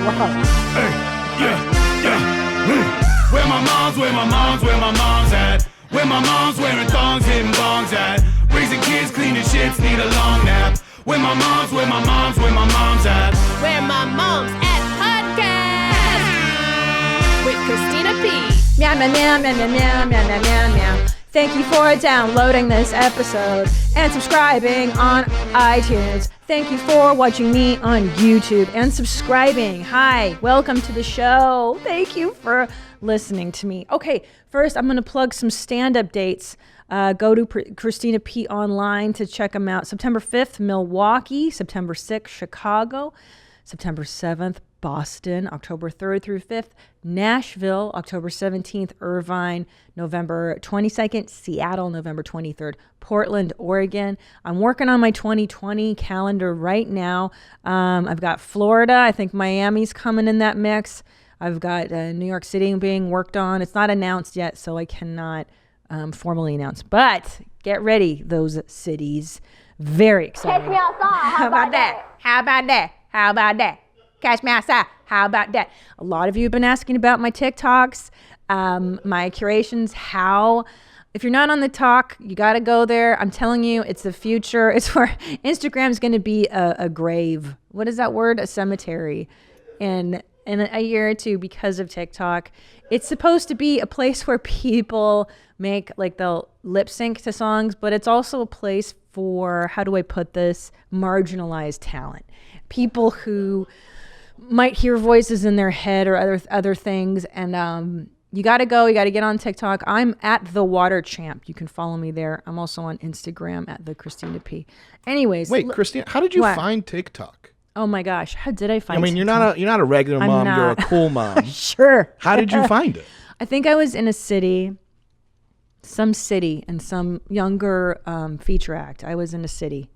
Hey, Where my mom's at? Where my mom's wearing thongs, hitting bongs at? Raising kids, cleaning shits, need a long nap. Where my mom's at? Where My Mom's At podcast with Christina P. Meow, meow, meow, meow, meow, meow, meow, meow, meow, meow. Thank you for downloading this episode and subscribing on iTunes. Thank you for watching me on YouTube and subscribing. Hi, welcome to the show. Thank you for listening to me. Okay, first I'm going to plug some stand-up dates. Go to Christina P online to check them out. September 5th, Milwaukee. September 6th, Chicago. September 7th, Boston. October 3rd through 5th, Nashville. October 17th, Irvine. November 22nd, Seattle. November 23rd, Portland, Oregon. I'm working on my 2020 calendar right now. I've got Florida. I think Miami's coming in that mix. I've got New York City being worked on. It's not announced yet, so I cannot formally announce. But get ready, those cities. Very excited. Catch me outside. How about that? How about that? How about that? Catch me outside. How about that? A lot of you have been asking about my TikToks, my curations. If you're not on the talk, you got to go there. I'm telling you, it's the future. It's where Instagram's going to be a grave. What is that word? A cemetery. In a year or two because of TikTok. It's supposed to be a place where people make, like, they'll lip sync to songs, but it's also a place for, how do I put this, marginalized talent. People who might hear voices in their head or other things. And you got to go. You got to get on TikTok. I'm at The Water Champ. You can follow me there. I'm also on Instagram at the Christina P. Anyways. Wait, Christina, how did you find TikTok? Oh my gosh, how did I find it? I mean, you're not a regular mom, you're a cool mom. Sure. How did you find it? I think I was in some city, and some younger feature act. I was in a city,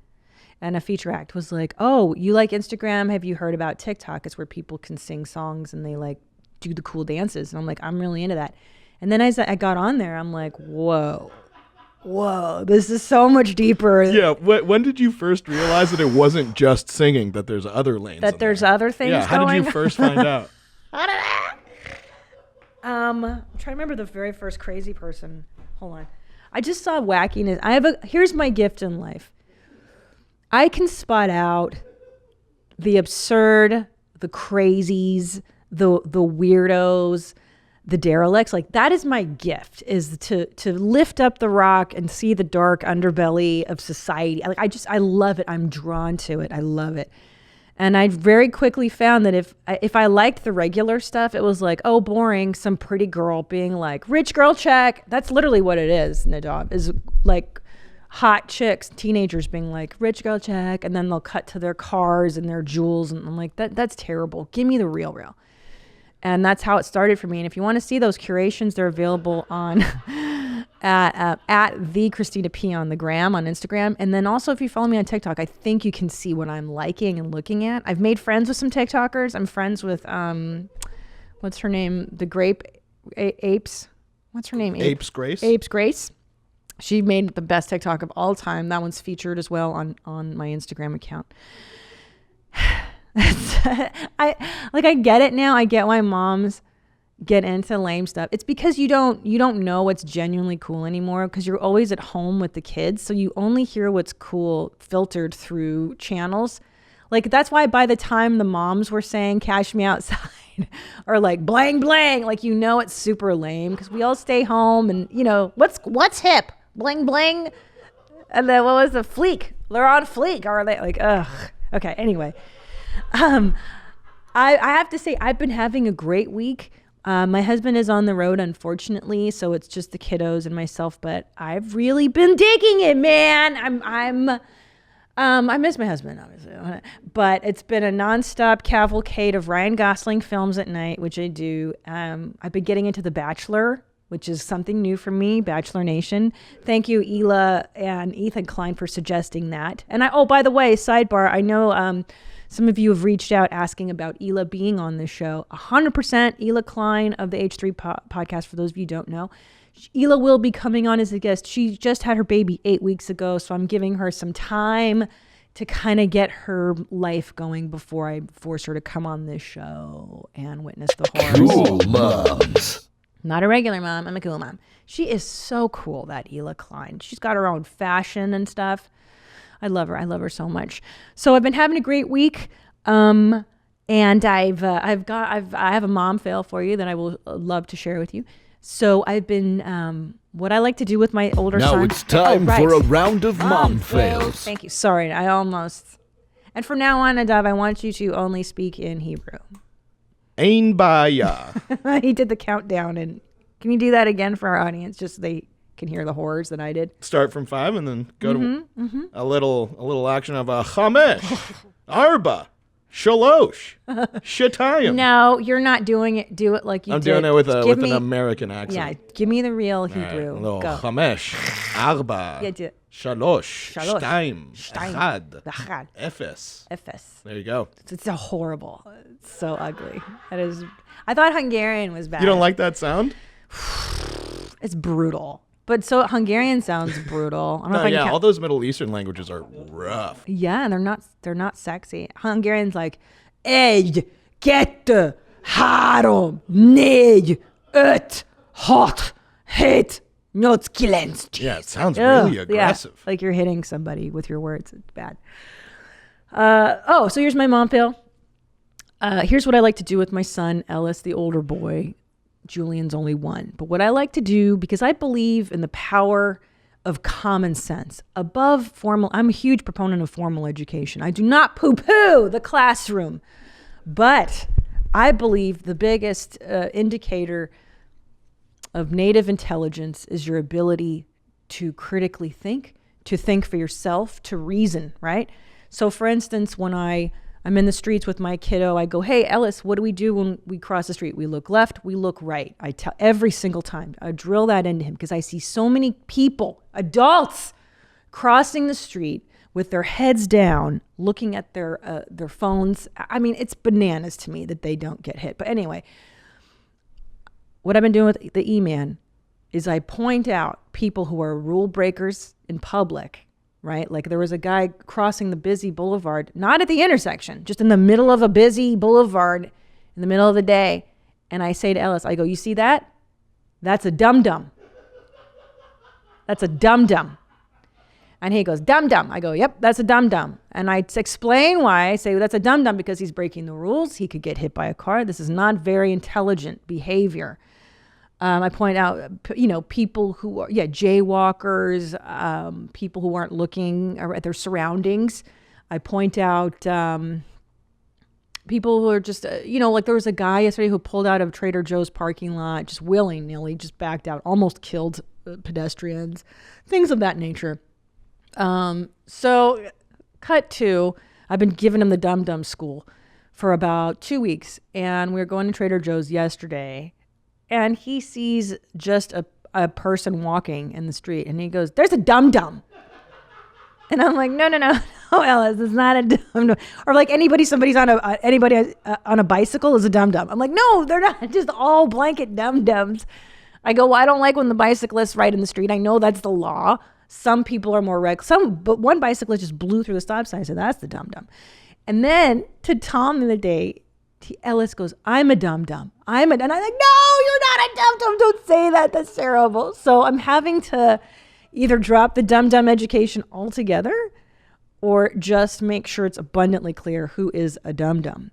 and a feature act was like, oh, you like Instagram? Have you heard about TikTok? It's where people can sing songs and they like do the cool dances. And I'm like, I'm really into that. And then as I got on there, I'm like, whoa, this is so much deeper. Yeah, when did you first realize that it wasn't just singing, that there's other lanes? That there's other things going? Yeah, how did you first find out? I'm trying to remember the very first crazy person. Hold on. I just saw wackiness. Here's my gift in life. I can spot out the absurd, the crazies, the weirdos, the derelicts. Like, that is my gift, is to lift up the rock and see the dark underbelly of society. Like, I love it. I'm drawn to it. I love it. And I very quickly found that if I liked the regular stuff, it was like, oh, boring, some pretty girl being like, rich girl check. That's literally what it is, Nadav, is like hot chicks, teenagers being like, rich girl check. And then they'll cut to their cars and their jewels. And I'm like, that's terrible. Give me the real. And that's how it started for me. And if you want to see those curations, they're available on at the Christina P on the gram on Instagram. And then also, if you follow me on TikTok, I think you can see what I'm liking and looking at. I've made friends with some TikTokers. I'm friends with what's her name? The Grape Apes. What's her name? Apes Grace. Apes Grace. She made the best TikTok of all time. That one's featured as well on my Instagram account. I get it now. I get why moms get into lame stuff. It's because you don't know what's genuinely cool anymore, because you're always at home with the kids, so you only hear what's cool filtered through channels. Like, that's why by the time the moms were saying cash me outside or like blang blang, like, it's super lame, because we all stay home and what's hip, bling bling, and then what was the fleek? They're on fleek, are they? Like, ugh. Okay, anyway. I have to say, I've been having a great week. My husband is on the road, unfortunately, so it's just the kiddos and myself, but I've really been digging it, man. I miss my husband, obviously, but it's been a nonstop cavalcade of Ryan Gosling films at night, which I do. I've been getting into The Bachelor, which is something new for me, Bachelor Nation. Thank you, Ela and Ethan Klein, for suggesting that. And by the way, sidebar, I know some of you have reached out asking about Ela being on this show. 100% Ela Klein of the H3 podcast, for those of you who don't know. Ela will be coming on as a guest. She just had her baby 8 weeks ago, so I'm giving her some time to kind of get her life going before I force her to come on this show and witness the horrors. Cool moms. Not a regular mom. I'm a cool mom. She is so cool, that Ela Klein. She's got her own fashion and stuff. I love her. I love her so much. So I've been having a great week. And I have a mom fail for you that I will love to share with you. So I've been, what I like to do with my older son. Now it's time for a round of mom fails. Thank you. Sorry, I almost. And from now on, Nadav, I want you to only speak in Hebrew. Ein baya. He did the countdown, and can you do that again for our audience, just so they can hear the horrors that I did? Start from 5 and then go to a little action of a chamesh, arba, shalosh, shetayim. No, you're not doing it. Do it like you I'm did. doing it with Just an American accent. Yeah, give me the real All right, Hebrew. a little Go. chamesh, arba, Yeah, do it. shalosh, Shalosh. shtayim, Shtayim. echad, Echad. efes. Efes. There you go. It's a horrible. It's so ugly. That is. I thought Hungarian was bad. You don't like that sound? It's brutal. But so Hungarian sounds brutal. I don't know if I can count. All those Middle Eastern languages are rough. Yeah, and they're not sexy. Hungarian's like, egy, kettő, három, négy, öt, hat, hét, nyolc, kilenc. Yeah, it sounds really aggressive. Yeah, like you're hitting somebody with your words. It's bad. So here's my mom fail. Here's what I like to do with my son, Ellis, the older boy. Julian's only 1. But what I like to do, because I believe in the power of common sense above formal, I'm a huge proponent of formal education. I do not poo-poo the classroom, but I believe the biggest indicator of native intelligence is your ability to critically think, to think for yourself, to reason, right? So for instance, when I'm in the streets with my kiddo, I go, hey, Ellis, what do we do when we cross the street? We look left, we look right. I tell every single time. I drill that into him because I see so many people, adults, crossing the street with their heads down, looking at their phones. I mean, it's bananas to me that they don't get hit. But anyway, what I've been doing with the E-Man is I point out people who are rule breakers in public, right? Like there was a guy crossing the busy boulevard, not at the intersection, just in the middle of a busy boulevard in the middle of the day. And I say to Ellis, I go, you see that? That's a dum-dum. That's a dum-dum. And he goes, dum-dum. I go, yep, that's a dum-dum. And I explain why. I say, well, that's a dum-dum because he's breaking the rules. He could get hit by a car. This is not very intelligent behavior. I point out, people who are, jaywalkers, people who aren't looking at their surroundings. I point out people who are just, like there was a guy yesterday who pulled out of Trader Joe's parking lot, just willy-nilly, just backed out, almost killed pedestrians, things of that nature. So cut to, I've been giving him the dum-dum school for about 2 weeks, and we were going to Trader Joe's yesterday. And he sees just a person walking in the street, and he goes, there's a dum-dum. And I'm like, no, Ellis, it's not a dum-dum. Or like somebody's on a bicycle is a dum-dum. I'm like, no, they're not just all blanket dum-dums. I go, well, I don't like when the bicyclists ride in the street. I know that's the law. Some people are more but one bicyclist just blew through the stop sign. So that's the dum-dum. And then to Tom the other day, Ellis goes, I'm a dum-dum. And I'm like, no, you're not a dum-dum. Don't say that. That's terrible. So I'm having to either drop the dum-dum education altogether or just make sure it's abundantly clear who is a dum-dum.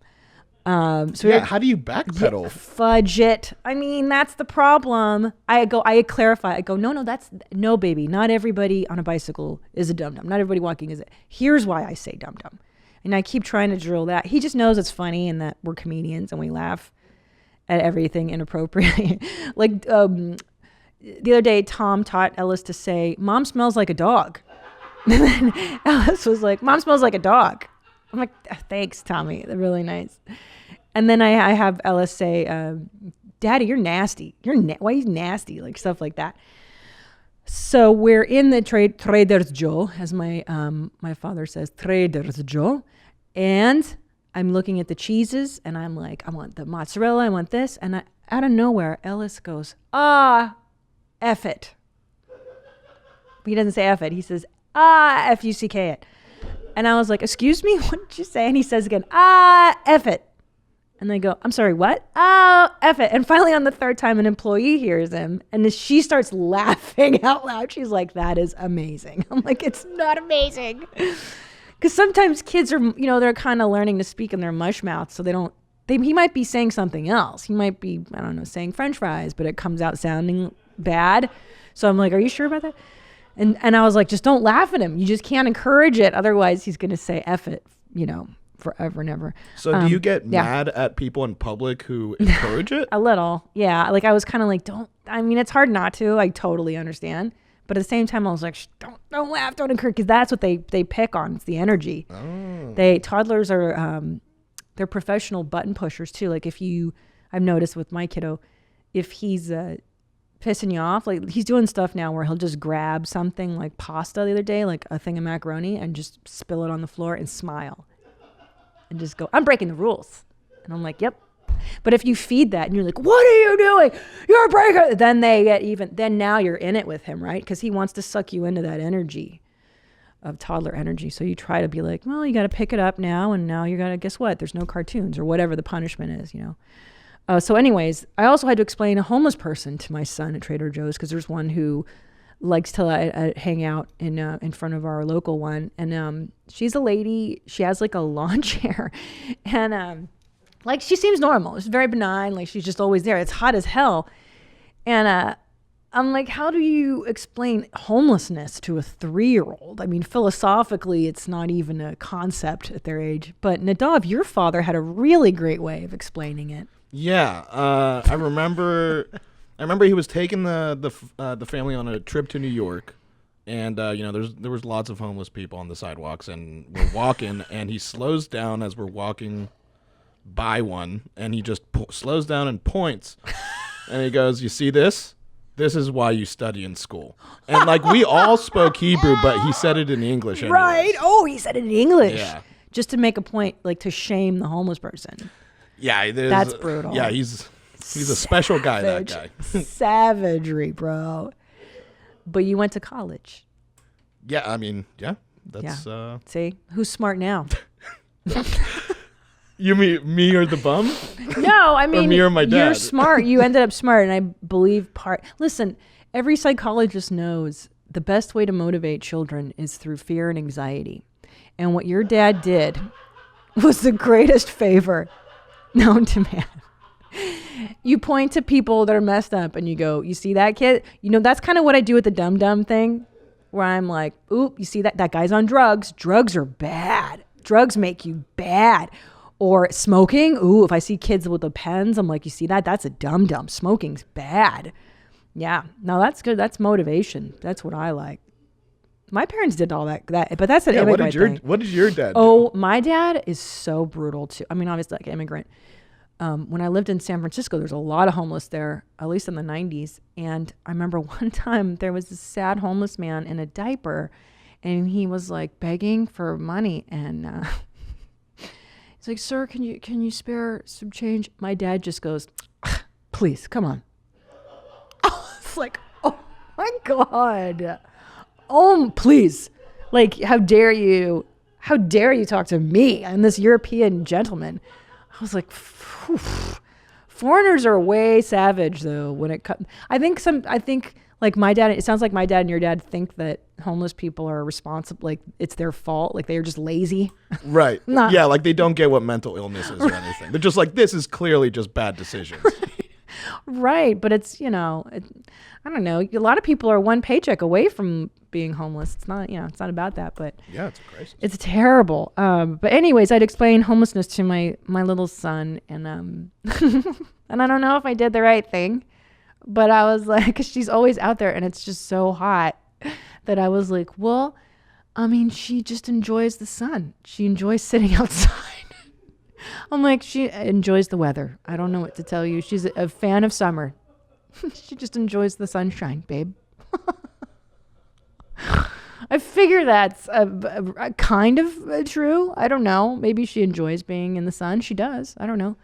How do you backpedal? Fudge it. I mean, that's the problem. I clarify. I go, no, baby. Not everybody on a bicycle is a dum-dum. Not everybody walking is it. Here's why I say dum-dum. And I keep trying to drill that. He just knows it's funny and that we're comedians and we laugh at everything inappropriately. Like the other day, Tom taught Ellis to say, Mom smells like a dog. And then Ellis was like, Mom smells like a dog. I'm like, thanks, Tommy. They're really nice. And then I have Ellis say, Daddy, you're nasty. Why are you nasty? Like stuff like that. So we're in the Trader's Joe, as my father says, Trader's Joe. And I'm looking at the cheeses and I'm like, I want the mozzarella, I want this. And out of nowhere, Ellis goes, F it. He doesn't say F it. He says, F-U-C-K it. And I was like, excuse me, what did you say? And he says again, F it. And they go, I'm sorry, what? Oh, F it. And finally on the third time, an employee hears him and she starts laughing out loud. She's like, that is amazing. I'm like, it's not amazing. Because sometimes kids are, they're kind of learning to speak in their mush mouth. So he might be saying something else. He might be, I don't know, saying French fries, but it comes out sounding bad. So I'm like, are you sure about that? And I was like, just don't laugh at him. You just can't encourage it. Otherwise, he's going to say F it, forever and ever. So do you get mad at people in public who encourage it? A little. Yeah. Like I was kind of like, it's hard not to. I totally understand. But at the same time, I was like, don't laugh, don't encourage, because that's what they pick on. It's the energy. Oh. Toddlers are, they're professional button pushers too. Like I've noticed with my kiddo, if he's pissing you off, like he's doing stuff now where he'll just grab something like pasta the other day, like a thing of macaroni, and just spill it on the floor and smile. And just go, I'm breaking the rules. And I'm like, yep. But if you feed that and you're like, what are you doing? You're a breaker. Then they get then now you're in it with him, right? Because he wants to suck you into that energy of toddler energy. So you try to be like, well, you got to pick it up now. And now you got to, guess what? There's no cartoons or whatever the punishment is, So anyways, I also had to explain a homeless person to my son at Trader Joe's because there's one who likes to hang out in front of our local one, and she's a lady. She has like a lawn chair, and like she seems normal. She's very benign. Like she's just always there. It's hot as hell, and I'm like, how do you explain homelessness to a 3-year-old? I mean, philosophically, it's not even a concept at their age. But Nadav, your father had a really great way of explaining it. Yeah, I remember. I remember he was taking the family on a trip to New York, and there was lots of homeless people on the sidewalks, and we're walking, and he slows down as we're walking by one, and he just slows down and points, and he goes, "You see this? This is why you study in school." And like we all spoke Hebrew, but he said it in English. Anyways. Right? Oh, he said it in English. Yeah. Just to make a point, like to shame the homeless person. Yeah, that's brutal. Yeah, he's a special guy, that guy. Savagery, bro. But you went to college. Yeah, I mean, yeah. That's See? Who's smart now? You mean me or the bum? No, I mean or me or my dad. You're smart. You ended up smart, and I believe listen, every psychologist knows the best way to motivate children is through fear and anxiety. And what your dad did was the greatest favor known to man. You point to people that are messed up and you go, you see that kid? That's kind of what I do with the dumb thing, where I'm like, oop, you see that guy's on drugs. Drugs are bad. Drugs make you bad. Or smoking. Ooh, if I see kids with the pens, I'm like, you see that? That's a dumb. Smoking's bad. Yeah. No, that's good. That's motivation. That's what I like. My parents did all that, but that's an immigrant thing. What did your dad do? Oh, my dad is so brutal too. I mean, obviously like an immigrant. When I lived in San Francisco, there's a lot of homeless there, at least in the 90s. And I remember one time there was this sad homeless man in a diaper, and he was like begging for money. And he's like, "Sir, can you spare some change?" My dad just goes, "Please, come on." It's like, oh my God. Oh, please. Like, how dare you talk to me? I'm this European gentleman. I was like, phew. Foreigners are way savage though when it comes. I think like my dad, it sounds like my dad and your dad think that homeless people are responsible, like it's their fault, like they're just lazy. Right. Yeah, like they don't get what mental illness is or anything. They're just like, this is clearly just bad decisions. Right, but it's, I don't know. A lot of people are one paycheck away from being homeless. It's not, it's not about that, but yeah, it's a crisis. It's terrible. But anyways, I'd explain homelessness to my little son, and and I don't know if I did the right thing, but I was like, 'cause she's always out there, and it's just so hot that I was like, well, I mean, she just enjoys the sun. She enjoys sitting outside. I'm like, she enjoys the weather. I don't know what to tell you. She's a fan of summer. She just enjoys the sunshine, babe. I figure that's a kind of true. I don't know. Maybe she enjoys being in the sun. She does. I don't know.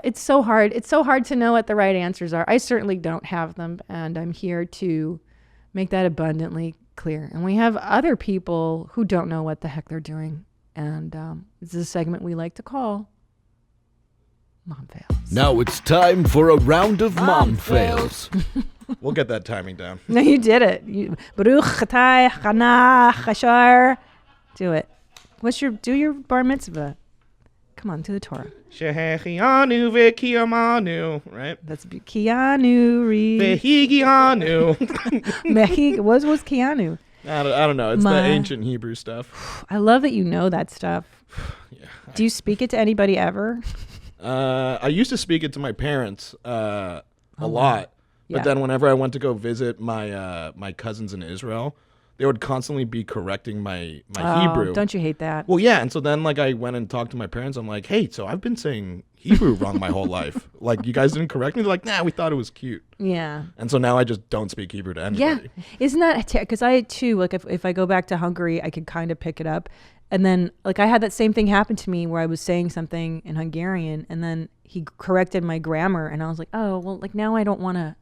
It's so hard. It's so hard to know what the right answers are. I certainly don't have them, and I'm here to make that abundantly clear. And we have other people who don't know what the heck they're doing. And this is a segment we like to call Mom Fails. Now it's time for a round of Mom Fails. We'll get that timing down. No, you did it. Baruch Chatay Chana Chashar. Do it. Do your bar mitzvah. Come on, to the Torah. Shehechianu ve'kiyamanu, right? That's Keanu Reeves. Vehigianu. What was Keanu? I don't know. It's the ancient Hebrew stuff. I love that you know that stuff. Yeah. Do you speak it to anybody ever? I used to speak it to my parents a lot. Yeah. But then whenever I went to go visit my cousins in Israel, they would constantly be correcting my Hebrew. Don't you hate that? Well, yeah. And so then I went and talked to my parents. I'm like, hey, so I've been saying Hebrew wrong my whole life. Like, you guys didn't correct me? They're like, nah, we thought it was cute. Yeah. And so now I just don't speak Hebrew to anybody. Yeah. Isn't that, because I too, like if I go back to Hungary, I could kind of pick it up. And then I had that same thing happen to me where I was saying something in Hungarian and then he corrected my grammar and I was like, oh, well, now I don't want to.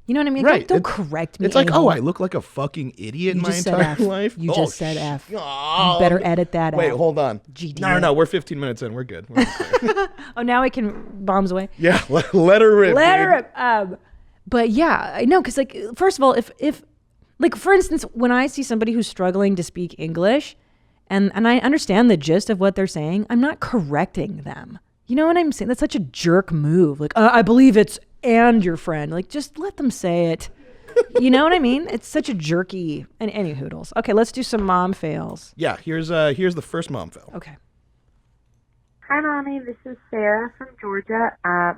You know what I mean? Right. Don't correct me. It's like, I look like a fucking idiot my entire life. You just said F. You better edit that out. Wait, hold on. GD. No. We're 15 minutes in. We're good. Oh, now I can bombs away. Yeah, let her rip. Let her rip. But yeah, I know. Because first of all, if for instance, when I see somebody who's struggling to speak English and I understand the gist of what they're saying, I'm not correcting them. You know what I'm saying? That's such a jerk move. I believe it's and your friend. Just let them say it. You know what I mean? It's such a jerky. And any hoodles. Okay, let's do some mom fails. Yeah, here's the first mom fail. Okay. Hi, Mommy. This is Sarah from Georgia.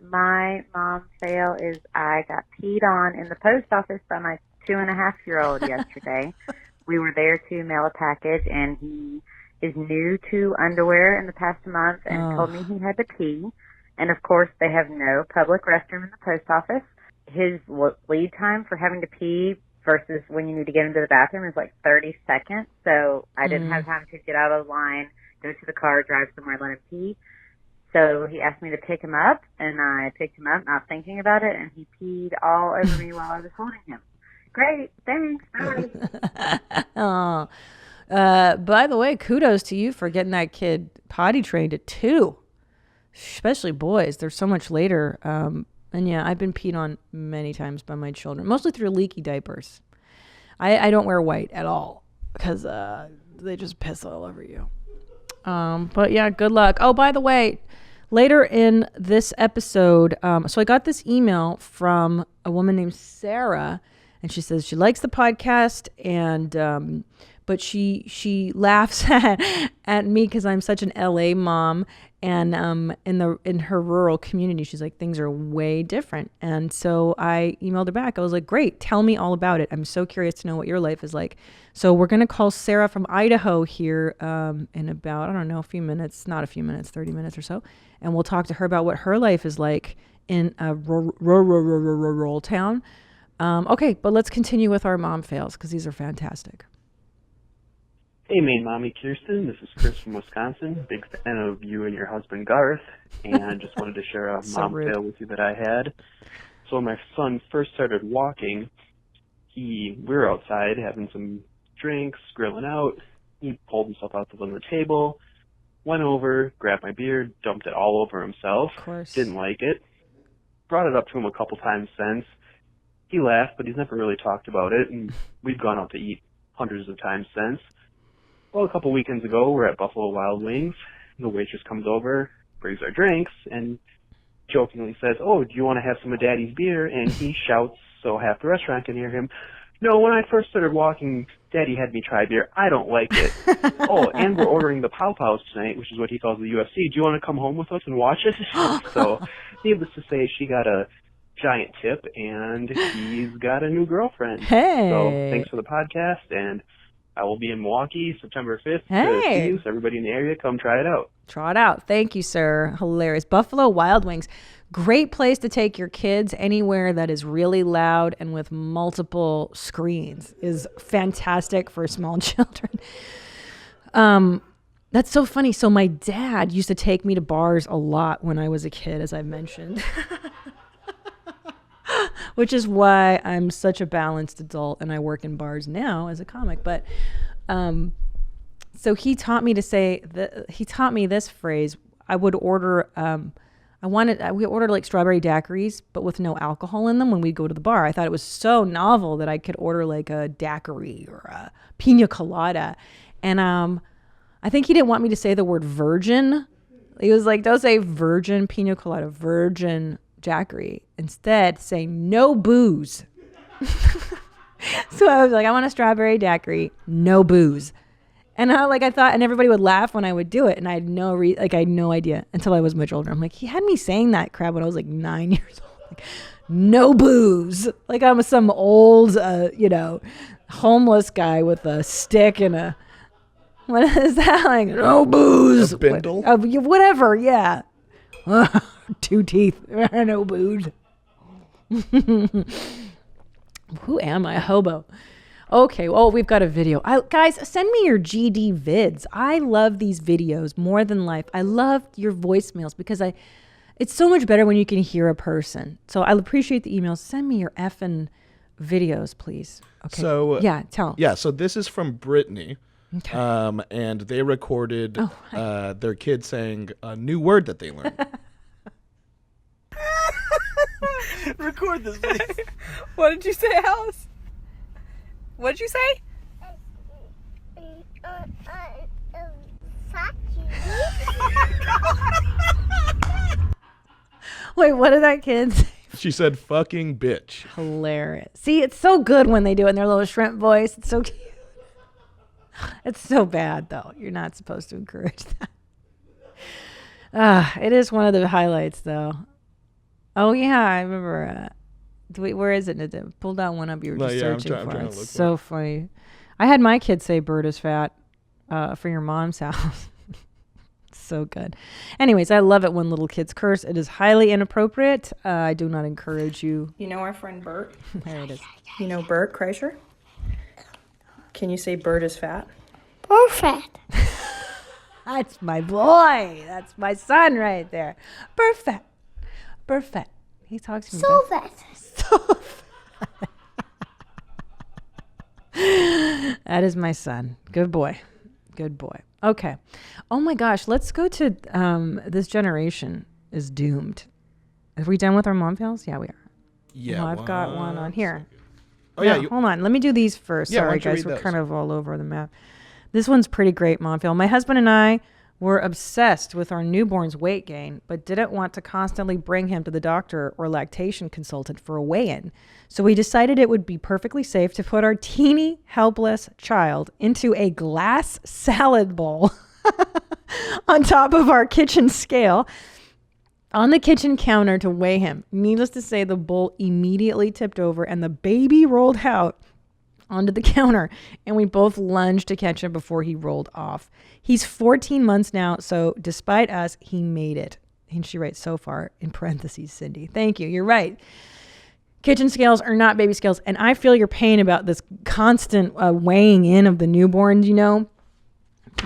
My mom fail is I got peed on in the post office by my 2.5-year-old yesterday. We were there to mail a package, and he is new to underwear in the past month and told me he had to pee. And, of course, they have no public restroom in the post office. His lead time for having to pee versus when you need to get into the bathroom is 30 seconds. So I didn't have time to get out of the line, go to the car, drive somewhere, let him pee. So he asked me to pick him up, and I picked him up, not thinking about it, and he peed all over me while I was holding him. Great. Thanks. Bye. By the way, kudos to you for getting that kid potty trained at 2. Especially boys. They're so much later. And yeah, I've been peed on many times by my children, mostly through leaky diapers. I don't wear white at all because they just piss all over you. But yeah, good luck. Oh, by the way, later in this episode, so I got this email from a woman named Sarah, and she says she likes the podcast and but she laughs at me because I'm such an LA mom. And in her rural community, she's like, things are way different. And so I emailed her back. I was like, great, tell me all about it. I'm so curious to know what your life is like. So we're going to call Sarah from Idaho here in about, I don't know, a few minutes, not a few minutes, 30 minutes or so. And we'll talk to her about what her life is like in a rural town. Okay, but let's continue with our mom fails because these are fantastic. Hey, main mommy Kirsten. This is Chris from Wisconsin. Big fan of you and your husband Garth, and just wanted to share a mom fail with you that I had. So when my son first started walking, we were outside having some drinks, grilling out. He pulled himself out the table, went over, grabbed my beard, dumped it all over himself. Of course. Didn't like it. Brought it up to him a couple times since. He laughed, but he's never really talked about it, and we've gone out to eat hundreds of times since. Well, a couple weekends ago, we're at Buffalo Wild Wings. The waitress comes over, brings our drinks, and jokingly says, "Oh, do you want to have some of Daddy's beer?" And he shouts so half the restaurant can hear him, "No, when I first started walking, Daddy had me try beer. I don't like it." "Oh, and we're ordering the Pow Pows tonight," which is what he calls the UFC. "Do you want to come home with us and watch it?" So, needless to say, she got a giant tip, and he's got a new girlfriend. Hey. So, thanks for the podcast, and I will be in Milwaukee September 5th to see you. So everybody in the area, come try it out. Try it out. Thank you, sir. Hilarious. Buffalo Wild Wings. Great place to take your kids anywhere that is really loud and with multiple screens is fantastic for small children. That's so funny. So my dad used to take me to bars a lot when I was a kid, as I've mentioned. which is why I'm such a balanced adult and I work in bars now as a comic. But so he taught me this phrase. I would order, we ordered like strawberry daiquiris, but with no alcohol in them when we go to the bar. I thought it was so novel that I could order like a daiquiri or a pina colada. And I think he didn't want me to say the word virgin. He was like, don't say virgin pina colada, virgin daiquiri. Instead, say no booze. So I was like, I want a strawberry daiquiri, no booze. And I thought, and everybody would laugh when I would do it. And I had no idea until I was much older. I'm like, he had me saying that crap when I was like 9 years old. Like, no booze. Like I'm some old, homeless guy with a stick and a, what is that? Like, no booze. A bindle? Whatever, yeah. 2 teeth, no booze. Who am I? A hobo. Okay, well, we've got a video. Guys, send me your GD vids. I love these videos more than life. I love your voicemails because it's so much better when you can hear a person. So I appreciate the emails. Send me your effing videos, please. Okay. So yeah, tell. Yeah, so this is from Brittany. Okay. And they recorded their kid saying a new word that they learned. Record this, please. What did you say, Alice? What did you say? Wait, what did that kid say? She said fucking bitch. Hilarious. See, it's so good when they do it in their little shrimp voice. It's so cute. It's so bad, though. You're not supposed to encourage that. It is one of the highlights, though. Oh, yeah, I remember. Where is it? Pull down one up you were just searching for. It's so funny. I had my kids say bird is fat for your mom's house. So good. Anyways, I love it when little kids curse. It is highly inappropriate. I do not encourage you. You know our friend Bert? There it is. You know Bert Kreischer? Can you say bird is fat? Perfect. That's my boy. That's my son right there. Perfect. Perfect. He talks to me. So fat. That is my son. Good boy. Good boy. Okay. Oh my gosh. Let's go to this generation is doomed. Are we done with our mom fails? Yeah, we are. Yeah. I've got one on here. Oh, yeah. Hold on. Let me do these first. Yeah, Sorry, guys. We're kind of all over the map. This one's pretty great, mom fail. My husband and I were obsessed with our newborn's weight gain, but didn't want to constantly bring him to the doctor or lactation consultant for a weigh-in. So we decided it would be perfectly safe to put our teeny, helpless child into a glass salad bowl on top of our kitchen scale on the kitchen counter to weigh him. Needless to say, the bowl immediately tipped over and the baby rolled out onto the counter, and we both lunged to catch him before he rolled off. He's 14 months now, so despite us, he made it. And she writes, so far, in parentheses, Cindy. Thank you. You're right. Kitchen scales are not baby scales, and I feel your pain about this constant weighing in of the newborns, you know.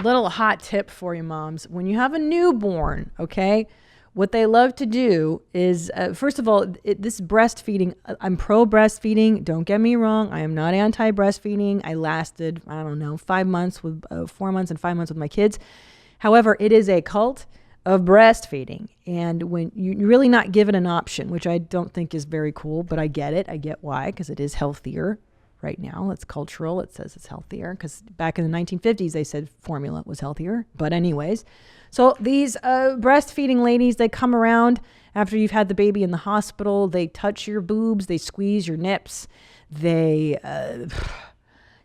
Little hot tip for you, moms. When you have a newborn, okay, what they love to do is, first of all, this breastfeeding, I'm pro breastfeeding. Don't get me wrong. I am not anti-breastfeeding. I lasted, 4 months and 5 months with my kids. However, it is a cult of breastfeeding. And when you're really not given an option, which I don't think is very cool, but I get it. I get why, because it is healthier right now. It's cultural. It says it's healthier because back in the 1950s, they said formula was healthier. But anyways, so these breastfeeding ladies, they come around after you've had the baby in the hospital. They touch your boobs. They squeeze your nips. They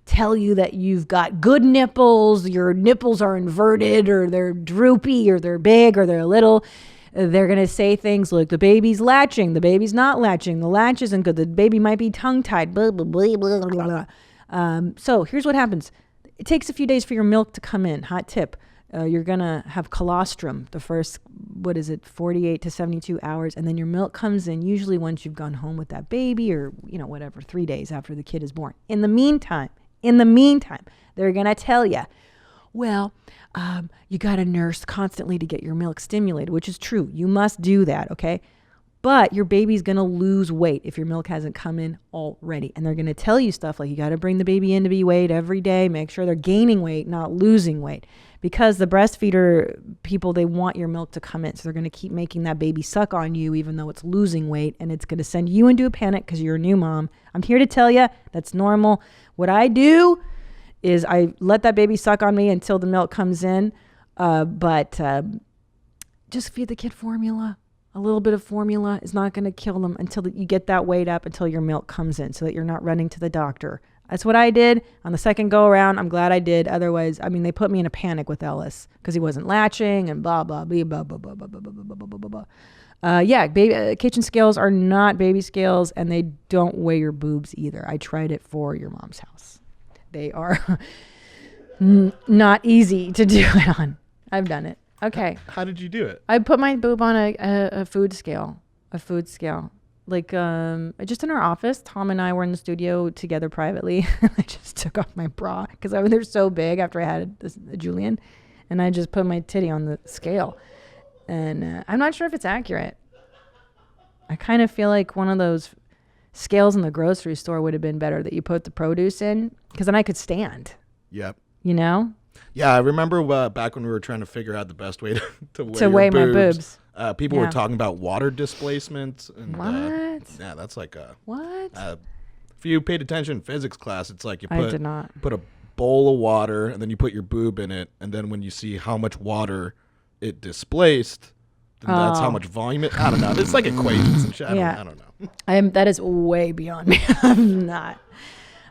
tell you that you've got good nipples. Your nipples are inverted, or they're droopy, or they're big, or they're little. They're going to say things like, the baby's latching, the baby's not latching, the latch isn't good, the baby might be tongue-tied, blah, blah, blah, blah, blah, blah. So here's what happens. It takes a few days for your milk to come in. Hot tip. You're going to have colostrum the first, 48 to 72 hours. And then your milk comes in usually once you've gone home with that baby, or, 3 days after the kid is born. In the meantime, they're going to tell you, well, you got to nurse constantly to get your milk stimulated, which is true. You must do that, okay? But your baby's going to lose weight if your milk hasn't come in already. And they're going to tell you stuff like you got to bring the baby in to be weighed every day. Make sure they're gaining weight, not losing weight. Because the breastfeeder people, they want your milk to come in. So they're going to keep making that baby suck on you even though it's losing weight. And it's going to send you into a panic because you're a new mom. I'm here to tell you that's normal. What I do is I let that baby suck on me until the milk comes in. But just feed the kid formula. A little bit of formula is not going to kill them until you get that weight up until your milk comes in so that you're not running to the doctor. That's what I did on the second go around. I'm glad I did. Otherwise, I mean, they put me in a panic with Ellis because he wasn't latching and blah, blah, blah, blah, blah, blah, blah, blah, blah, blah, blah, blah. Yeah, kitchen scales are not baby scales and they don't weigh your boobs either. I tried it for your mom's house. They are not easy to do it on. I've done it. Okay. How did you do it? I put my boob on a food scale. Like just in our office. Tom and I were in the studio together privately. I just took off my bra because they're so big after I had Julian. And I just put my titty on the scale. And I'm not sure if it's accurate. I kind of feel like one of those scales in the grocery store would have been better that you put the produce in because then I could stand. Yep. You know? Yeah, I remember back when we were trying to figure out the best way to weigh my boobs. People were talking about water displacement. And, what? Yeah, that's like what? If you paid attention in physics class, it's like you I did not. put a bowl of water and then you put your boob in it, and then when you see how much water it displaced, then that's how much volume it. I don't know. It's like equations and shit. I don't know. That is way beyond me.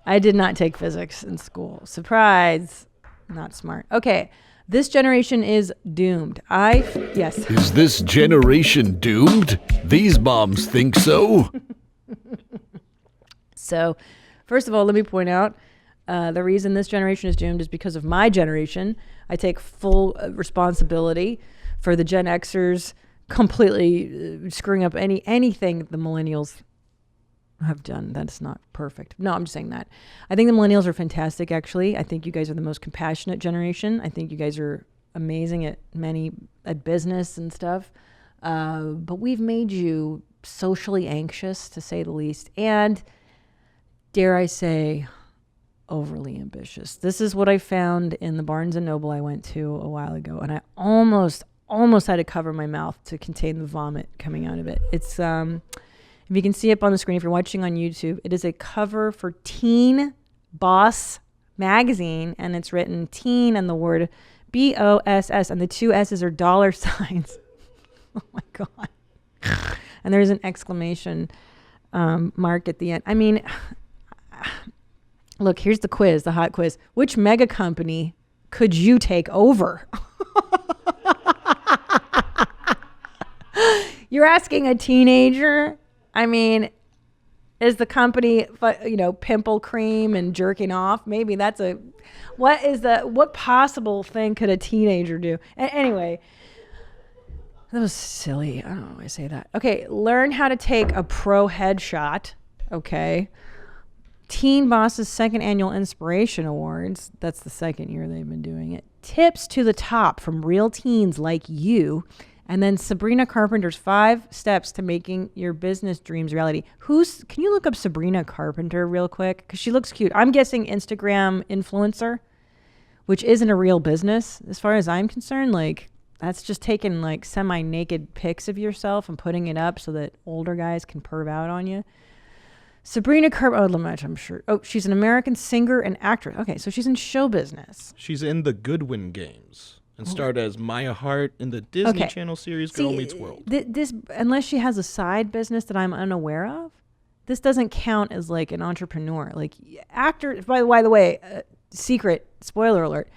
I did not take physics in school. Surprise. Not smart. Okay. This generation is doomed. Yes. Is this generation doomed? These moms think so. So, first of all, let me point out the reason this generation is doomed is because of my generation. I take full responsibility for the Gen Xers completely screwing up anything the millennials have done. That's not perfect. No, I'm just saying that. I think the millennials are fantastic, actually. I think you guys are the most compassionate generation. I think you guys are amazing at business and stuff. But we've made you socially anxious, to say the least. And dare I say, overly ambitious. This is what I found in the Barnes & Noble I went to a while ago. And I almost had to cover my mouth to contain the vomit coming out of it. It's... if you can see it on the screen, if you're watching on YouTube, it is a cover for Teen Boss magazine, and it's written teen and the word BOSS, and the two S's are dollar signs. Oh my God. And there's an exclamation mark at the end. I mean, look, here's the quiz, the hot quiz. Which mega company could you take over? You're asking a teenager? I mean, is the company, pimple cream and jerking off? Maybe that's what possible thing could a teenager do? Anyway, that was silly. I don't know why I say that. Okay, learn how to take a pro headshot. Okay. Teen Boss's second annual Inspiration Awards. That's the second year they've been doing it. Tips to the top from real teens like you. And then Sabrina Carpenter's 5 steps to making your business dreams reality. Can you look up Sabrina Carpenter real quick? Because she looks cute. I'm guessing Instagram influencer, which isn't a real business as far as I'm concerned. Like, that's just taking like semi-naked pics of yourself and putting it up so that older guys can perv out on you. Sabrina Carpenter, I'm sure. Oh, she's an American singer and actress. Okay, so she's in show business. She's in the Goodwin Games. And starred as Maya Hart in the Disney Channel series Girl Meets World. This, unless she has a side business that I'm unaware of, this doesn't count as like an entrepreneur. Like actors, by the way, secret, spoiler alert,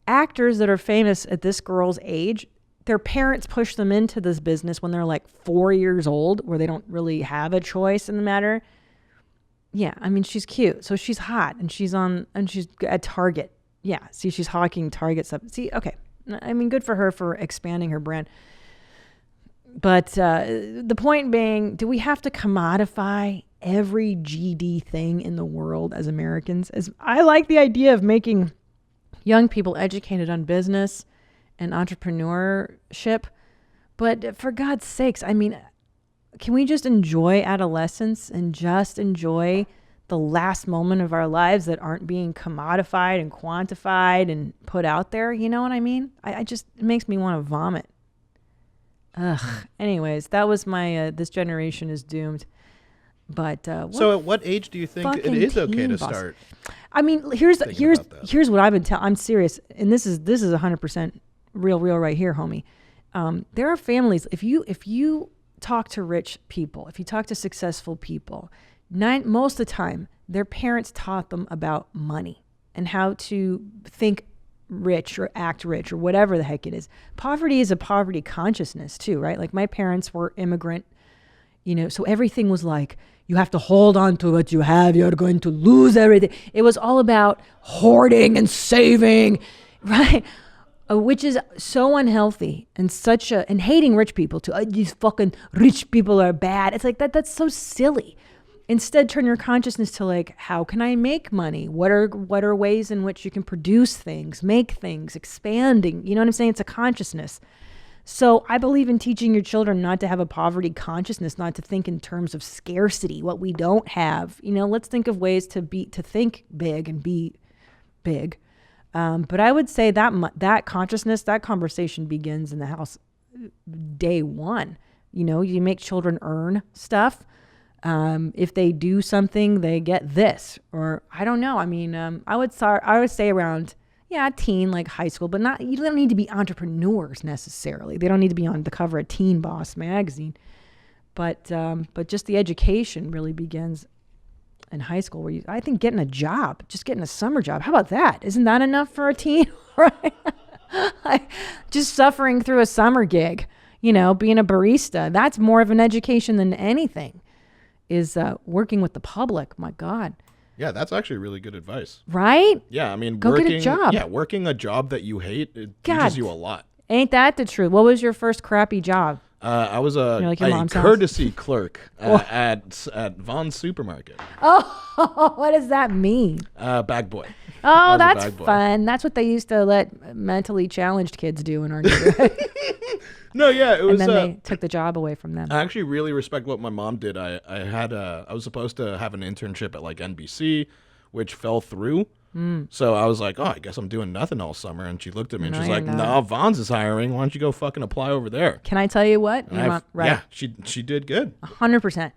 actors that are famous at this girl's age, their parents push them into this business when they're like 4 years old, where they don't really have a choice in the matter. Yeah, I mean, she's cute. So she's hot and she's at Target. Yeah, see, she's hawking Target stuff. See, okay. I mean, good for her for expanding her brand. But the point being, do we have to commodify every GD thing in the world as Americans? As I like the idea of making young people educated on business and entrepreneurship, but for God's sakes, I mean, can we just enjoy adolescence and just enjoy the last moment of our lives that aren't being commodified and quantified and put out there? You know what I mean? I just, it makes me want to vomit. Ugh. Anyways, that was my, this generation is doomed. But so at what age do you think it is okay to start? I mean, here's what I've been telling. I'm serious, and this is 100% real right here, homie. There are families. If you talk to rich people, if you talk to successful people, most of the time their parents taught them about money and how to think rich or act rich or whatever the heck it is. Poverty is a poverty consciousness too, right? Like my parents were immigrant, so everything was like, you have to hold on to what you have. You're going to lose everything. It was all about hoarding and saving, right? Which is so unhealthy and and hating rich people too. These fucking rich people are bad. It's like that's so silly. Instead, turn your consciousness to like, how can I make money? What are ways in which you can produce things, make things, expanding? You know what I'm saying? It's a consciousness. So I believe in teaching your children not to have a poverty consciousness, not to think in terms of scarcity, what we don't have. Let's think of ways to think big and be big. But I would say that consciousness, that conversation begins in the house day one. You make children earn stuff. If they do something, they get this, or I don't know. I mean, I would say around, teen, like high school, but you don't need to be entrepreneurs necessarily. They don't need to be on the cover of Teen Boss magazine, but just the education really begins in high school, where I think getting a job, just getting a summer job. How about that? Isn't that enough for a teen? Right? Just suffering through a summer gig, being a barista. That's more of an education than anything. Is working with the public. My God. Yeah, that's actually really good advice. Right? Yeah, I mean, get a job. Yeah, working a job that you hate, it teaches you a lot. Ain't that the truth? What was your first crappy job? I was a courtesy clerk at Vaughn's Supermarket. Oh, what does that mean? Bag boy. Oh, that's fun. That's what they used to let mentally challenged kids do in our neighborhood. No, yeah, it was. And then they took the job away from them. I actually really respect what my mom did. I was supposed to have an internship at like NBC, which fell through. So I was like, oh, I guess I'm doing nothing all summer. And she looked at me and she's like, no, Vaughn's is hiring. Why don't you go fucking apply over there? Can I tell you what? Right. Yeah, she did good. 100%.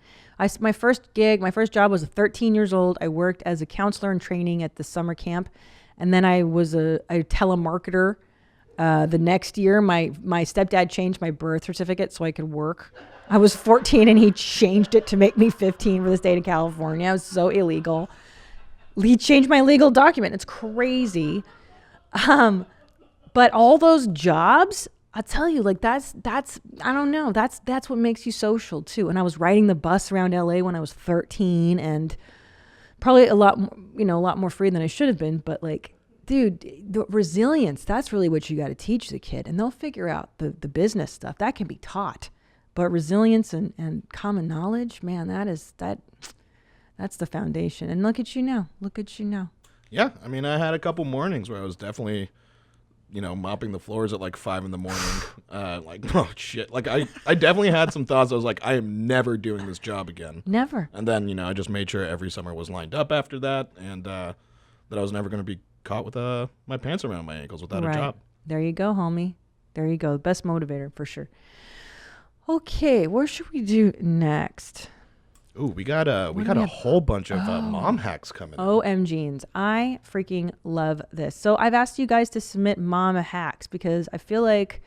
My first job was 13 years old. I worked as a counselor in training at the summer camp. And then I was a telemarketer. The next year, my stepdad changed my birth certificate so I could work. I was 14 and he changed it to make me 15 for the state of California. It was so illegal. He changed my legal document. It's crazy. But all those jobs, I'll tell you, like that's I don't know. That's what makes you social too. And I was riding the bus around LA when I was 13 and probably a lot more free than I should have been. But like, dude, the resilience, that's really what you got to teach the kid. And they'll figure out the business stuff. That can be taught. But resilience and common knowledge, man, that's the foundation. And look at you now. Yeah, I mean, I had a couple mornings where I was definitely, mopping the floors at like 5 a.m. Like, oh shit. Like I definitely had some thoughts. I was like, I am never doing this job again. Never. And then, I just made sure every summer was lined up after that, and that I was never going to be caught with my pants around my ankles without a job. There you go, homie. There you go. Best motivator for sure. Okay, what should we do next? Ooh, we got a whole bunch of mom hacks coming in. OMGs. I freaking love this. So I've asked you guys to submit mom hacks because I feel like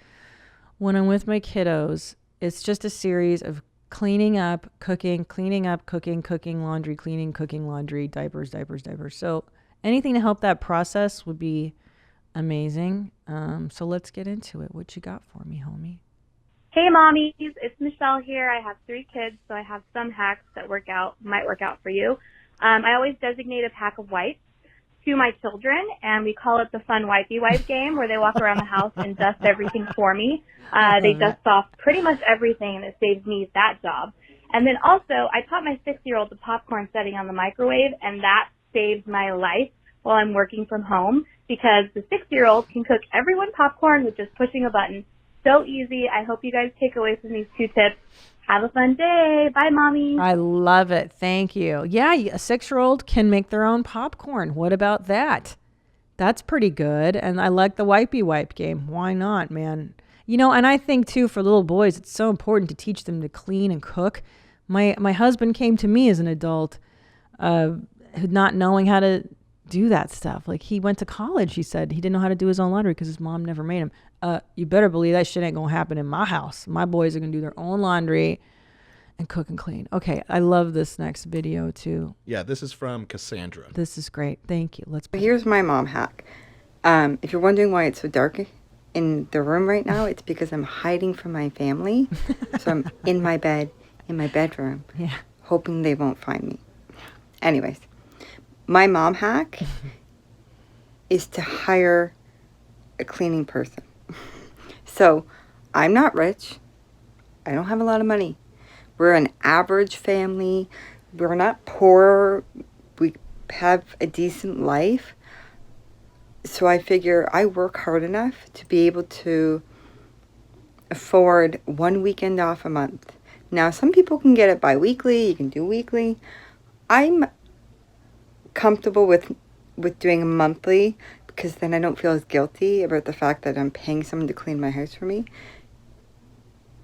when I'm with my kiddos, it's just a series of cleaning up, cooking, laundry, cleaning, cooking, laundry, diapers. So anything to help that process would be amazing. So let's get into it. What you got for me, homie? Hey, mommies. It's Michelle here. I have 3 kids, so I have some hacks that might work out for you. I always designate a pack of wipes to my children, and we call it the fun wipey wipe game, where they walk around the house and dust everything for me. They dust off pretty much everything, and it saves me that job. And then also, I taught my 6-year-old the popcorn setting on the microwave, and that saved my life while I'm working from home, because the 6-year-old can cook everyone popcorn with just pushing a button. So easy. I hope you guys take away from these 2 tips. Have a fun day. Bye, Mommy. I love it. Thank you. Yeah, a 6-year-old can make their own popcorn. What about that? That's pretty good. And I like the wipey wipe game. Why not, man? You know, and I think too, for little boys, it's so important to teach them to clean and cook. My husband came to me as an adult, not knowing how to do that stuff. Like, he went to college. He said he didn't know how to do his own laundry because his mom never made him. You better believe that shit ain't gonna happen in my house. My boys are gonna do their own laundry and cook and clean. Okay, I love this next video too. Yeah, this is from Cassandra. This is great. Thank you. Here's my mom hack. If you're wondering why it's so dark in the room right now, it's because I'm hiding from my family. So I'm in my bed, in my bedroom, hoping they won't find me. Anyways, my mom hack is to hire a cleaning person. So I'm not rich. I don't have a lot of money. We're an average family. We're not poor. We have a decent life. So I figure I work hard enough to be able to afford 1 weekend off a month. Now, some people can get it bi-weekly. You can do weekly. I'm comfortable with doing a monthly because then I don't feel as guilty about the fact that I'm paying someone to clean my house for me.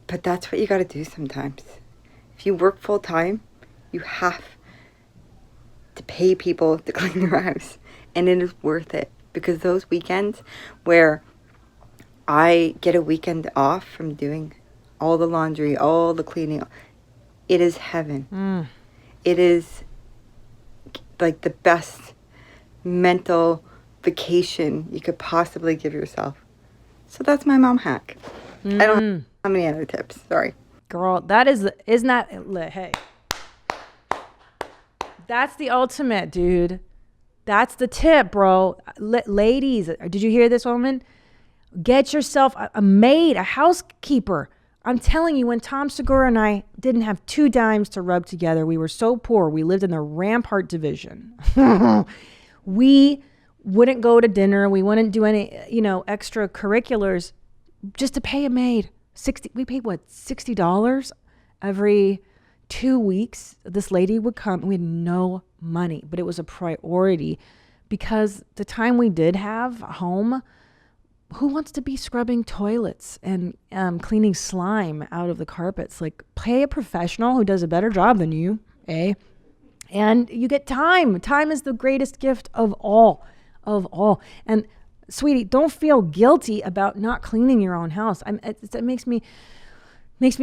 But that's what you got to do sometimes. If you work full time, you have to pay people to clean your house. And it is worth it because those weekends where I get a weekend off from doing all the laundry, all the cleaning, it is heaven. It is like the best mental vacation you could possibly give yourself. So that's my mom hack. I don't have any other tips. Sorry. Girl, isn't that, hey. That's the ultimate, dude. That's the tip, bro. Ladies, did you hear this, woman? Get yourself a maid, a housekeeper. I'm telling you, when Tom Segura and I didn't have 2 dimes to rub together, we were so poor. We lived in the Rampart division. We wouldn't go to dinner. We wouldn't do any, extracurriculars just to pay a maid. We paid $60 every 2 weeks. This lady would come. We had no money, but it was a priority because the time we did have home, who wants to be scrubbing toilets and cleaning slime out of the carpets? Like, pay a professional who does a better job than you, eh? And you get time. Time is the greatest gift of all. And sweetie, don't feel guilty about not cleaning your own house. It makes me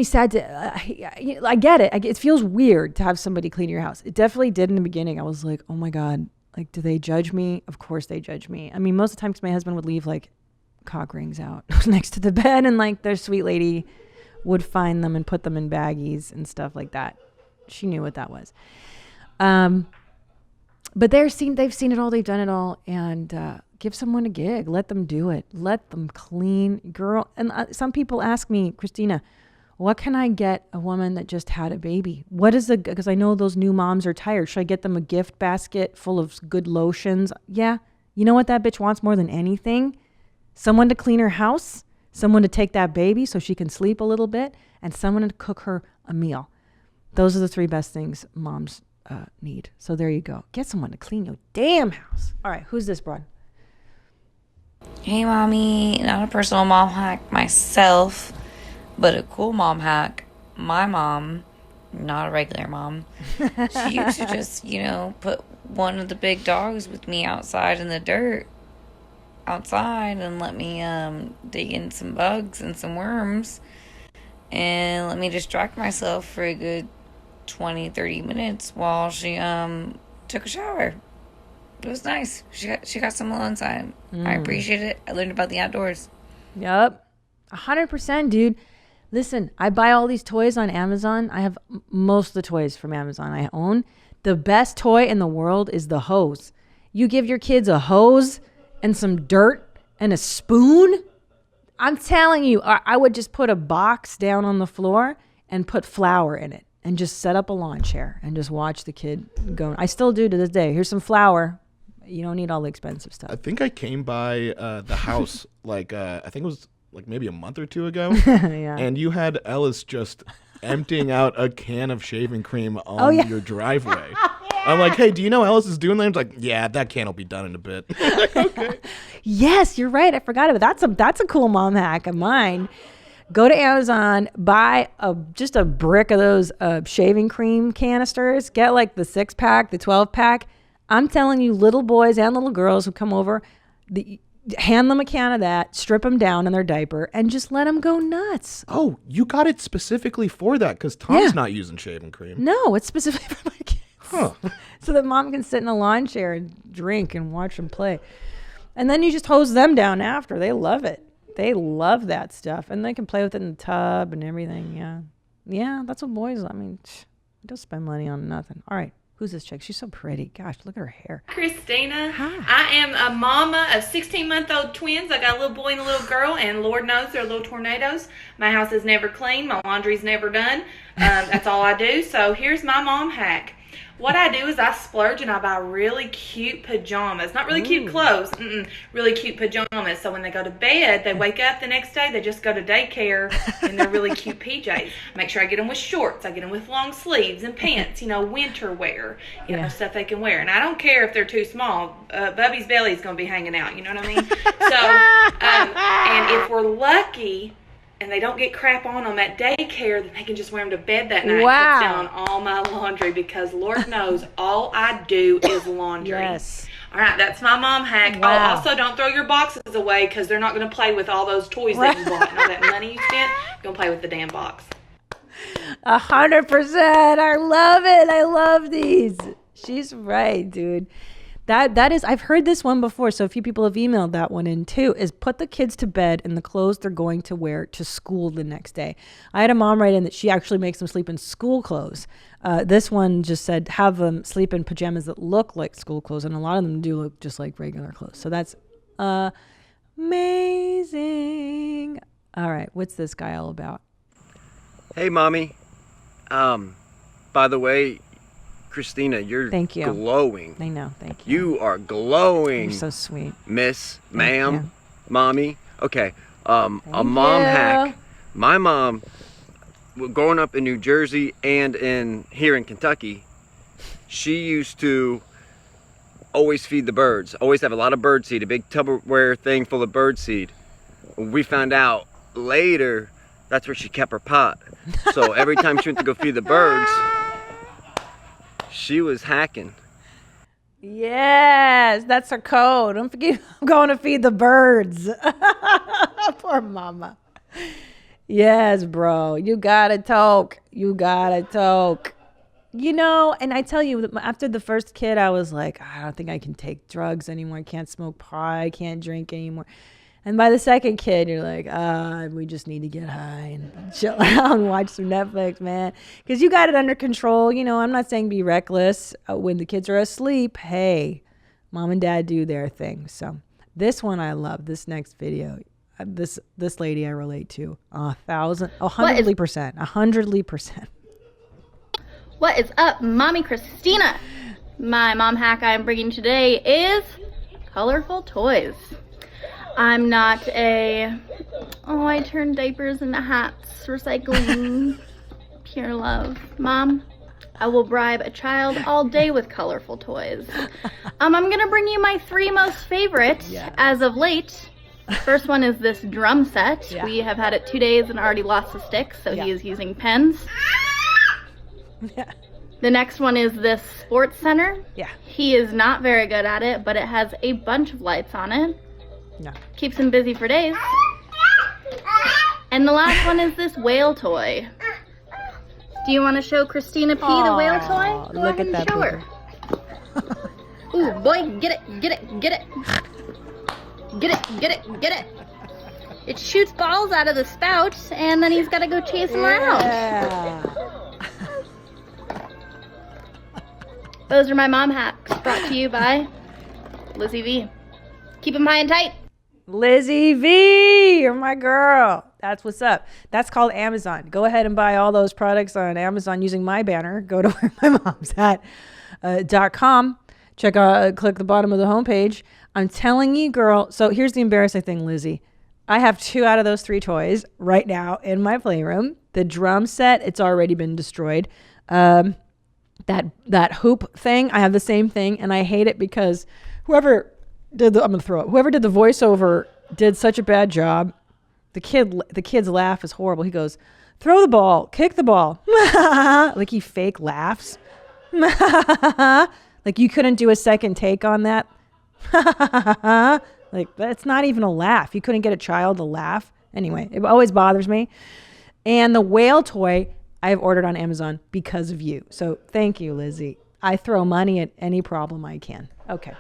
sad to. I get it. It feels weird to have somebody clean your house. It definitely did in the beginning. I was like, oh my God, like, do they judge me? Of course they judge me. I mean, most of the times my husband would leave like cock rings out next to the bed, and like their sweet lady would find them and put them in baggies and stuff like that. She knew what that was. But they've seen it all, they've done it all, and give someone a gig. Let them do it. Let them clean, girl. And some people ask me, Christina, what can I get a woman that just had a baby? Because I know those new moms are tired. Should I get them a gift basket full of good lotions? Yeah. You know what that bitch wants more than anything? Someone to clean her house, someone to take that baby so she can sleep a little bit, and someone to cook her a meal. Those are the 3 best things moms need. So there you go. Get someone to clean your damn house. All right, who's this broad? Hey, Mommy. Not a personal mom hack myself, but a cool mom hack. My mom, not a regular mom, she used to just, put one of the big dogs with me outside in the dirt outside and let me dig in some bugs and some worms and let me distract myself for a good 20-30 minutes while she took a shower. It was nice. She got some alone time. I appreciate it. I learned about the outdoors. Yep. 100%, dude. Listen, I buy all these toys on Amazon. I have most of the toys from Amazon I own. The best toy in the world is the hose. You give your kids a hose and some dirt and a spoon. I'm telling you, I would just put a box down on the floor and put flour in it and just set up a lawn chair and just watch the kid go. I still do to this day. Here's some flour. You don't need all the expensive stuff. I think I came by the house I think it was like maybe a month or 2 ago. Yeah. And you had Ellis just emptying out a can of shaving cream on your driveway. I'm like, hey, do you know Ellis is doing that? He's like, yeah, that can will be done in a bit. Okay. Yes, you're right. I forgot about that. That's a cool mom hack of mine. Go to Amazon, buy just a brick of those shaving cream canisters. Get like the 6-pack, the 12-pack. I'm telling you, little boys and little girls who come over, hand them a can of that, strip them down in their diaper, and just let them go nuts. Oh, you got it specifically for that because Tom's not using shaving cream. No, it's specifically for my kids. Huh. So that mom can sit in a lawn chair and drink and watch them play. And then you just hose them down after. They love it. They love that stuff. And they can play with it in the tub and everything. Yeah. Yeah, that's what boys, I mean, don't spend money on nothing. All right. Who's this chick? She's so pretty. Gosh, look at her hair. Christina. Hi. I am a mama of 16-month-old twins. I got a little boy and a little girl, and Lord knows they're little tornadoes. My house is never clean. My laundry's never done. That's all I do. So here's my mom hack. What I do is I splurge and I buy really cute pajamas. Not really cute clothes, really cute pajamas. So when they go to bed, they wake up the next day, they just go to daycare in their really cute PJs. Make sure I get them with shorts. I get them with long sleeves and pants, winter wear, stuff they can wear. And I don't care if they're too small. Bubby's belly is going to be hanging out, you know what I mean? So, and if we're lucky, and they don't get crap on them at daycare, then they can just wear them to bed that night. Wow. Cuts down on all my laundry because Lord knows all I do is laundry. Yes. All right, that's my mom hack. Wow. Oh, also, don't throw your boxes away because they're not going to play with all those toys that you bought and all that money you spent. You're going to play with the damn box. 100%. I love it. I love these. She's right, dude. That is, I've heard this one before, so a few people have emailed that one in too, is put the kids to bed in the clothes they're going to wear to school the next day. I had a mom write in that she actually makes them sleep in school clothes. This one just said have them sleep in pajamas that look like school clothes, and a lot of them do look just like regular clothes. So that's amazing. All right, what's this guy all about? Hey, Mommy. By the way, Christina, you're Thank you. glowing. I know, thank you. You are glowing. You're so sweet. Ma'am, Mommy. Okay, a mom hack. My mom, growing up in New Jersey and here in Kentucky, she used to always feed the birds. Always have a lot of bird seed, a big Tupperware thing full of bird seed. We found out later that's where she kept her pot. So every time she went to go feed the birds, she was hacking. Yes, that's her code. Don't forget, I'm going to feed the birds. Poor mama. Yes, bro. You gotta talk. And I tell you, after the first kid, I was like, I don't think I can take drugs anymore. I can't smoke pot. I can't drink anymore. And by the second kid, you're like, we just need to get high and chill out and watch some Netflix, man. Because you got it under control. I'm not saying be reckless. When the kids are asleep, hey, mom and dad do their thing. So this one I love. This next video, this lady I relate to 100%. What is up, Mommy Christina? My mom hack I'm bringing today is colorful toys. I'm not I turn diapers into hats, recycling, pure love. Mom, I will bribe a child all day with colorful toys. I'm gonna bring you my 3 most favorite as of late. First one is this drum set. Yeah. We have had it 2 days and already lost the sticks, so he is using pens. Yeah. The next one is this sports center. Yeah. He is not very good at it, but it has a bunch of lights on it. No. Keeps him busy for days. And the last one is this whale toy. Do you want to show Christina P the whale toy? Go look ahead at that. Show her. Ooh, boy, get it. It shoots balls out of the spout, and then he's got to go chase them around. Those are my mom hacks, brought to you by Lizzie V. Keep them high and tight. Lizzie V, you're my girl. That's what's up. That's called Amazon. Go ahead and buy all those products on Amazon using my banner. Go to WhereMyMomsAt.com. Check out, click the bottom of the homepage. I'm telling you, girl. So here's the embarrassing thing, Lizzie. I have 2 out of those 3 toys right now in my playroom. The drum set, it's already been destroyed. That hoop thing, I have the same thing, and I hate it because whoever did the voiceover did such a bad job. The kid's laugh is horrible. He goes, "Throw the ball, kick the ball." Like he fake laughs. Like you couldn't do a second take on that. Like that's not even a laugh. You couldn't get a child to laugh. Anyway, it always bothers me. And the whale toy I've ordered on Amazon because of you. So thank you, Lizzie. I throw money at any problem I can. Okay.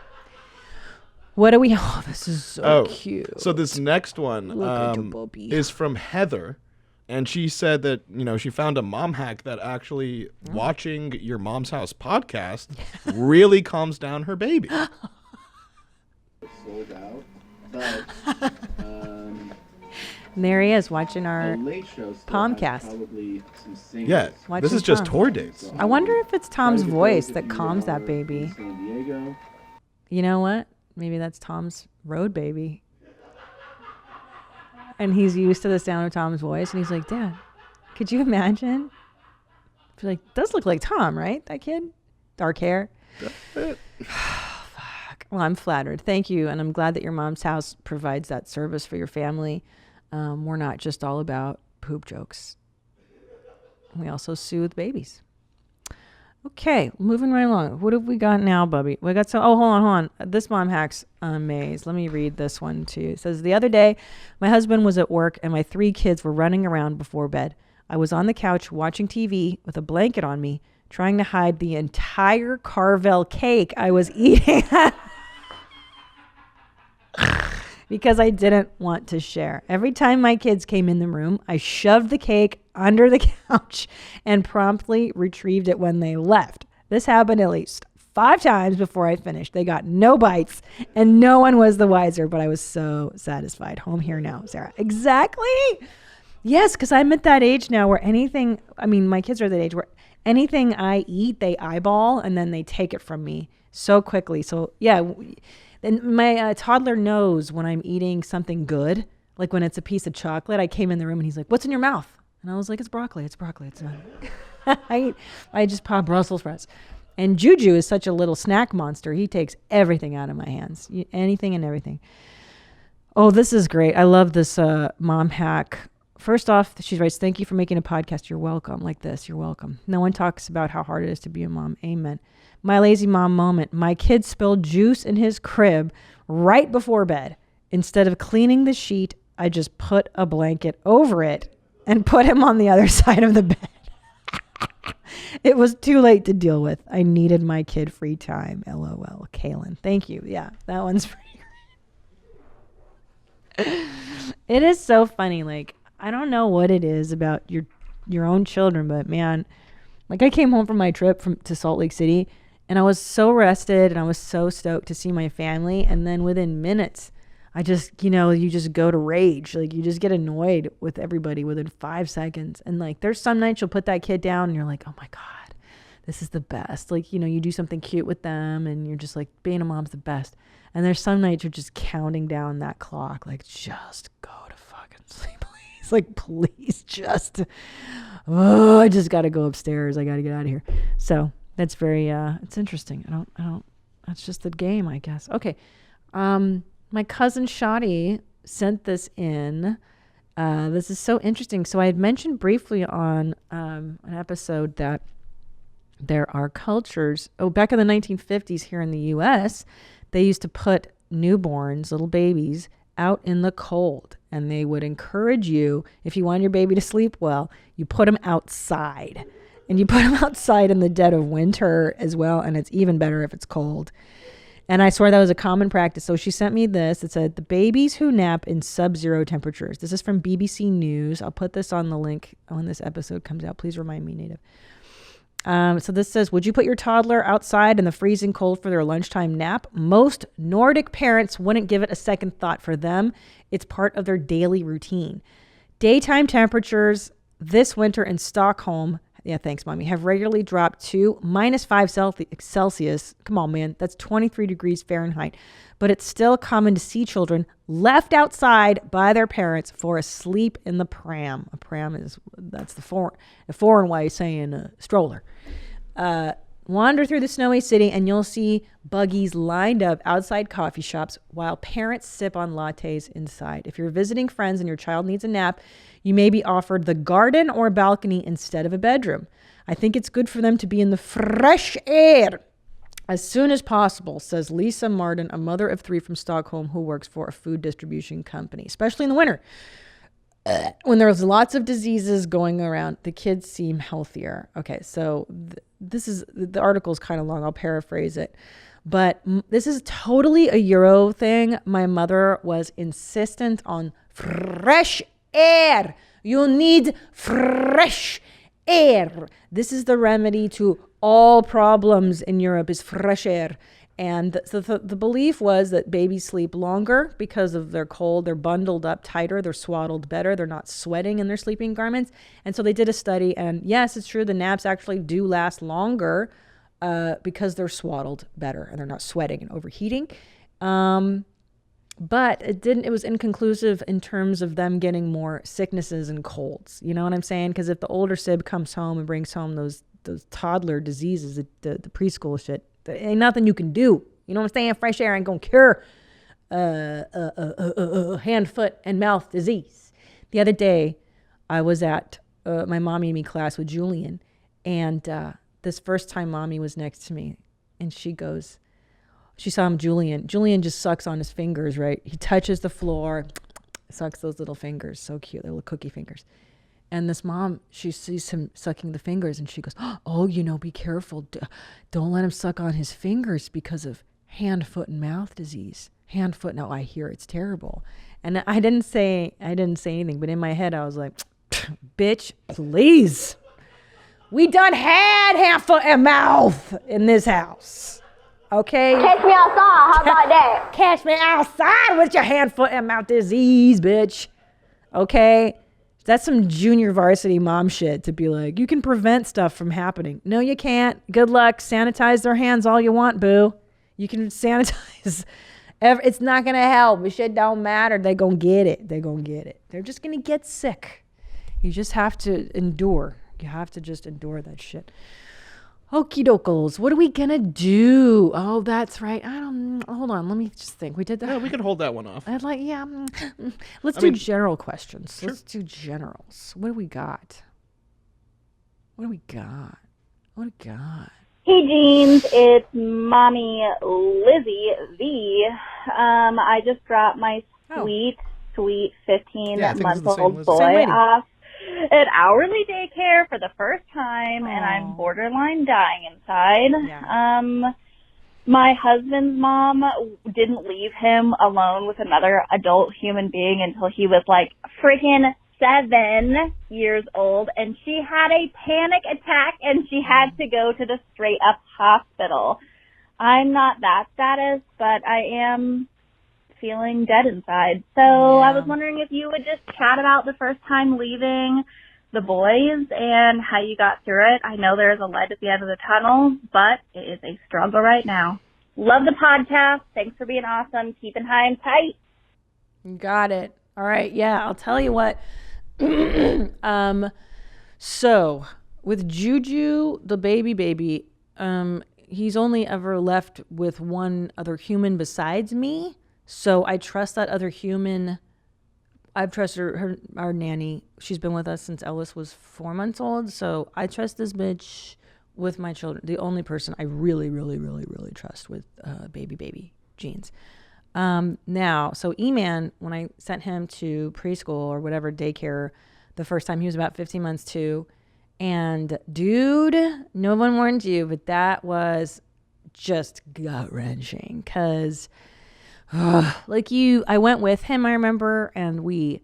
What do we? Oh, this is so cute. So this next one is from Heather. And she said that, she found a mom hack that actually watching your Mom's House podcast really calms down her baby. Sold out, but there he is watching our Pomcast. Yeah, this is just tour dates. I wonder if it's Tom's voice that calms that baby. You know what? Maybe that's Tom's road baby. And he's used to the sound of Tom's voice. And he's like, Dad, could you imagine? I feel like, does look like Tom, right? That kid? Dark hair. Fuck. Well, I'm flattered. Thank you. And I'm glad that your Mom's House provides that service for your family. We're not just all about poop jokes. We also soothe babies. Okay, moving right along. What have we got now, Bubby? We got hold on. This mom hack's amazing. Let me read this one to you. It says, the other day, my husband was at work and my 3 kids were running around before bed. I was on the couch watching TV with a blanket on me, trying to hide the entire Carvel cake I was eating because I didn't want to share. Every time my kids came in the room, I shoved the cake under the couch and promptly retrieved it when they left. This happened at least 5 times before I finished. They got no bites and no one was the wiser, but I was so satisfied. Home here now, Sarah. Exactly. Yes, because I'm at that age now where my kids are at that age where anything I eat, they eyeball and then they take it from me so quickly. So yeah, and my toddler knows when I'm eating something good, like when it's a piece of chocolate. I came in the room and he's like, "What's in your mouth?" And I was like, "It's broccoli. It's broccoli. It's not." I just pop Brussels sprouts. And Juju is such a little snack monster. He takes everything out of my hands, anything and everything. Oh, this is great. I love this mom hack. First off, she writes, "Thank you for making a podcast. You're welcome." Like this, you're welcome. No one talks about how hard it is to be a mom. Amen. My lazy mom moment. My kid spilled juice in his crib right before bed. Instead of cleaning the sheet, I just put a blanket over it and put him on the other side of the bed. It was too late to deal with. I needed my kid free time. LOL. Kaylin. Thank you. Yeah, that one's pretty great. It is so funny. Like, I don't know what it is about your own children, but man, like I came home from my trip to Salt Lake City and I was so rested and I was so stoked to see my family. And then within minutes, I just, you just go to rage. Like you just get annoyed with everybody within 5 seconds. And like, there's some nights you'll put that kid down and you're like, oh my God, this is the best. Like, you do something cute with them and you're just like, being a mom's the best. And there's some nights you're just counting down that clock. Like, just go to fucking sleep, please. Like, please just, I just got to go upstairs. I got to get out of here. So that's very, it's interesting. I don't, that's just the game, I guess. Okay. My cousin Shadi sent this in. This is so interesting. So I had mentioned briefly on an episode that there are cultures. Back in the 1950s here in the U.S., they used to put newborns, little babies, out in the cold. And they would encourage you, if you want your baby to sleep well, you put them outside. And you put them outside in the dead of winter as well. And it's even better if it's cold. And I swear that was a common practice. So she sent me this. It said, the babies who nap in sub-zero temperatures. This is from BBC News. I'll put this on the link when this episode comes out. Please remind me, Native. So this says, would you put your toddler outside in the freezing cold for their lunchtime nap? Most Nordic parents wouldn't give it a second thought. For them, it's part of their daily routine. Daytime temperatures this winter in Stockholm Yeah, thanks, Mommy. Have regularly dropped to -5 Celsius. Come on, man. That's 23 degrees Fahrenheit. But it's still common to see children left outside by their parents for a sleep in the pram. A pram that's the foreign way of saying a stroller. Wander through the snowy city and you'll see buggies lined up outside coffee shops while parents sip on lattes inside. If you're visiting friends and your child needs a nap, you may be offered the garden or balcony instead of a bedroom. I think it's good for them to be in the fresh air as soon as possible, says Lisa Martin, a mother of 3 from Stockholm who works for a food distribution company, especially in the winter. When there's lots of diseases going around, the kids seem healthier. Okay, so the article is kind of long. I'll paraphrase it. But this is totally a Euro thing. My mother was insistent on fresh air. You need fresh air. This is the remedy to all problems in Europe is fresh air. And so the belief was that babies sleep longer because of their cold. They're bundled up tighter. They're swaddled better. They're not sweating in their sleeping garments. And so they did a study. And yes, it's true. The naps actually do last longer because they're swaddled better and they're not sweating and overheating. But it was inconclusive in terms of them getting more sicknesses and colds. You know what I'm saying? Because if the older sib comes home and brings home those toddler diseases, the preschool shit, there ain't nothing you can do. You know what I'm saying? Fresh air ain't gonna cure hand, foot, and mouth disease. The other day, I was at my Mommy and Me class with Julian, and this first time Mommy was next to me, and she saw him, Julian. Julian just sucks on his fingers, right? He touches the floor, sucks those little fingers, so cute, little cookie fingers. And this mom, she sees him sucking the fingers and she goes, oh, be careful. Don't let him suck on his fingers because of hand, foot, and mouth disease. Hand, foot. Now I hear it's terrible. And I didn't say anything, but in my head I was like, bitch, please. We done had hand, foot, and mouth in this house. Okay? Catch me outside. How about that? Catch me outside with your hand, foot, and mouth disease, bitch. Okay? That's some junior varsity mom shit to be like, you can prevent stuff from happening. No, you can't. Good luck. Sanitize their hands all you want, boo. You can sanitize. It's not going to help. The shit don't matter. They're going to get it. They're just going to get sick. You just have to endure. You have to just endure that shit. Okie dokes. What are we going to do? Oh, that's right. Hold on. Let me just think. We did that. Yeah, we can hold that one off. Let's do general questions. Sure. Let's do generals. What do we got? Hey, Jeans. It's Mommy Lizzie V. I just dropped my sweet 15-month-old boy off at hourly daycare for the first time, and I'm borderline dying inside. Yeah. My husband's mom didn't leave him alone with another adult human being until he was like freaking 7 years old, and she had a panic attack and she had to go to the straight up hospital. I'm not that status, but I am feeling dead inside. So I was wondering if you would just chat about the first time leaving the boys and how you got through it. I know there's a light at the end of the tunnel, but it is a struggle right now. Love the podcast. Thanks for being awesome. Keeping high and tight. Got it. All right. Yeah, I'll tell you what. So with Juju, the baby, he's only ever left with one other human besides me. So I trust that other human. I've trusted our nanny. She's been with us since Ellis was 4 months old. So I trust this bitch with my children. The only person I really, really, really, really trust with baby Jeans. Now, so E-Man, when I sent him to preschool or whatever daycare the first time, he was about 15 months too. And dude, no one warned you, but that was just gut-wrenching because I went with him, I remember, and we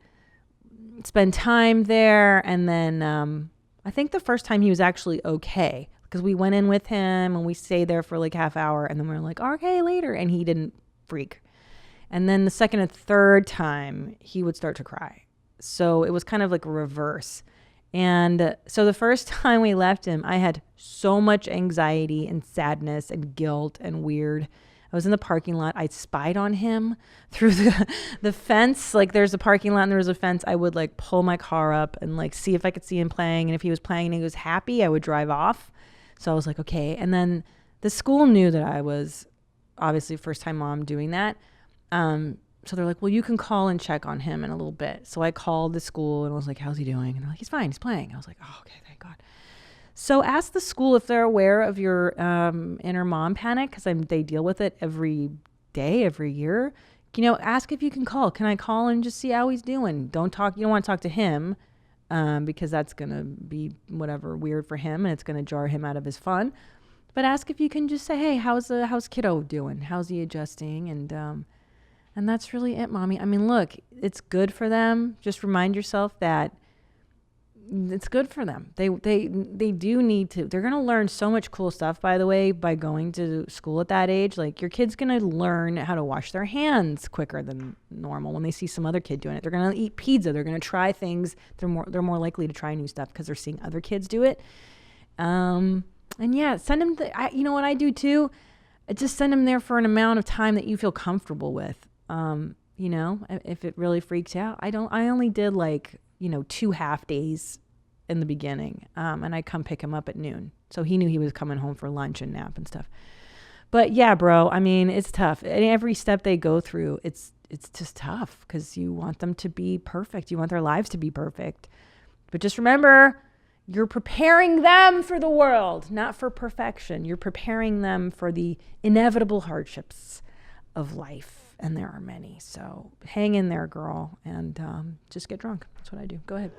spent time there. And then I think the first time he was actually okay because we went in with him and we stayed there for like half hour and then we were like, okay, later. And he didn't freak. And then the second and third time he would start to cry. So it was kind of like a reverse. And so the first time we left him, I had so much anxiety and sadness and guilt and weird. I was in the parking lot. I spied on him through the fence. Like there's a parking lot and there was a fence. I would like pull my car up and like see if I could see him playing. And if he was playing and he was happy, I would drive off. So I was like, okay. And then the school knew that I was obviously first time mom doing that. So they're like, well, you can call and check on him in a little bit. So I called the school and was like, how's he doing? And they're like, he's fine, he's playing. I was like, oh, okay, thank God. So ask the school if they're aware of your inner mom panic, because they deal with it every day, every year. You know, ask if you can call. Can I call and just see how he's doing? You don't want to talk to him because that's going to be whatever weird for him and it's going to jar him out of his fun. But ask if you can just say, hey, how's kiddo doing? How's he adjusting? And that's really it, mommy. I mean, look, it's good for them. Just remind yourself that it's good for them. They do need to. They're going to learn so much cool stuff, by the way, by going to school at that age. Like your kid's going to learn how to wash their hands quicker than normal when they see some other kid doing it. They're going to eat pizza. They're going to try things. They're more likely to try new stuff because they're seeing other kids do it. And yeah, send them. You know what I do too? I just send them there for an amount of time that you feel comfortable with. You know, if it really freaks out, I only did 2 half days in the beginning. And I come pick him up at noon. So he knew he was coming home for lunch and nap and stuff. But yeah, bro, I mean, it's tough. And every step they go through, it's just tough because you want them to be perfect. You want their lives to be perfect. But just remember, you're preparing them for the world, not for perfection. You're preparing them for the inevitable hardships of life. And there are many. So hang in there, girl, and just get drunk. That's what I do. Go ahead.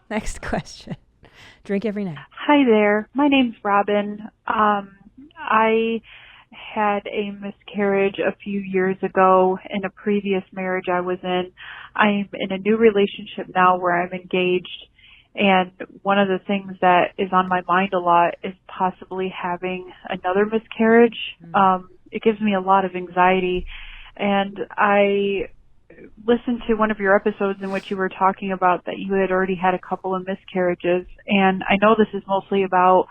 Next question. Drink every night. Hi there. My name's Robin. I had a miscarriage a few years ago in a previous marriage I was in. I'm in a new relationship now where I'm engaged. And one of the things that is on my mind a lot is possibly having another miscarriage. It gives me a lot of anxiety. And I listened to one of your episodes in which you were talking about that you had already had a couple of miscarriages. And I know this is mostly about,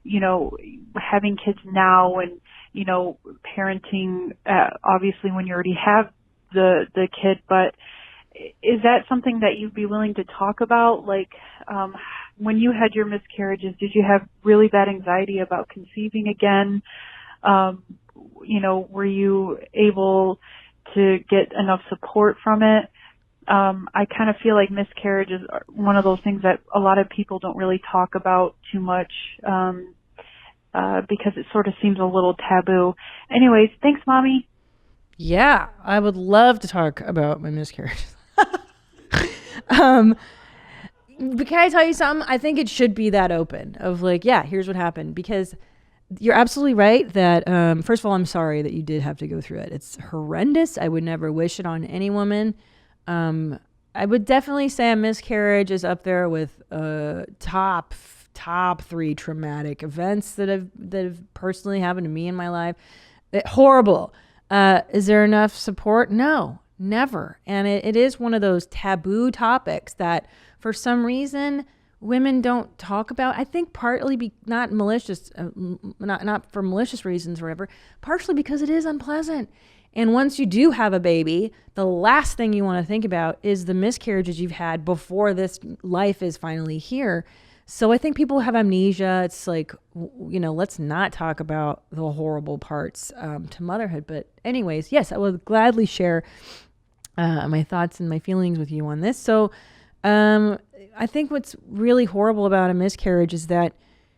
you know, having kids now and, you know, parenting, obviously when you already have the kid, but is that something that you'd be willing to talk about? Like, when you had your miscarriages, did you have really bad anxiety about conceiving again? You know, were you able to get enough support from it? I kind of feel like miscarriage is one of those things that a lot of people don't really talk about too much, because it sort of seems a little taboo. Anyways, thanks, Mommy. Yeah, I would love to talk about my miscarriages. But can I tell you something? I think it should be that open of like, yeah, here's what happened, because you're absolutely right that, first of all, I'm sorry that you did have to go through it. It's horrendous. I would never wish it on any woman. I would definitely say a miscarriage is up there with top 3 traumatic events that have personally happened to me in my life. Horrible. Is there enough support? No, never. And it is one of those taboo topics that for some reason women don't talk about. I think partly not malicious, not for malicious reasons or whatever, partially because it is unpleasant. And once you do have a baby, the last thing you want to think about is the miscarriages you've had before this life is finally here. So I think people have amnesia. It's like, you know, let's not talk about the horrible parts to motherhood. But anyways, yes, I would gladly share my thoughts and my feelings with you on this. So I think what's really horrible about a miscarriage is that,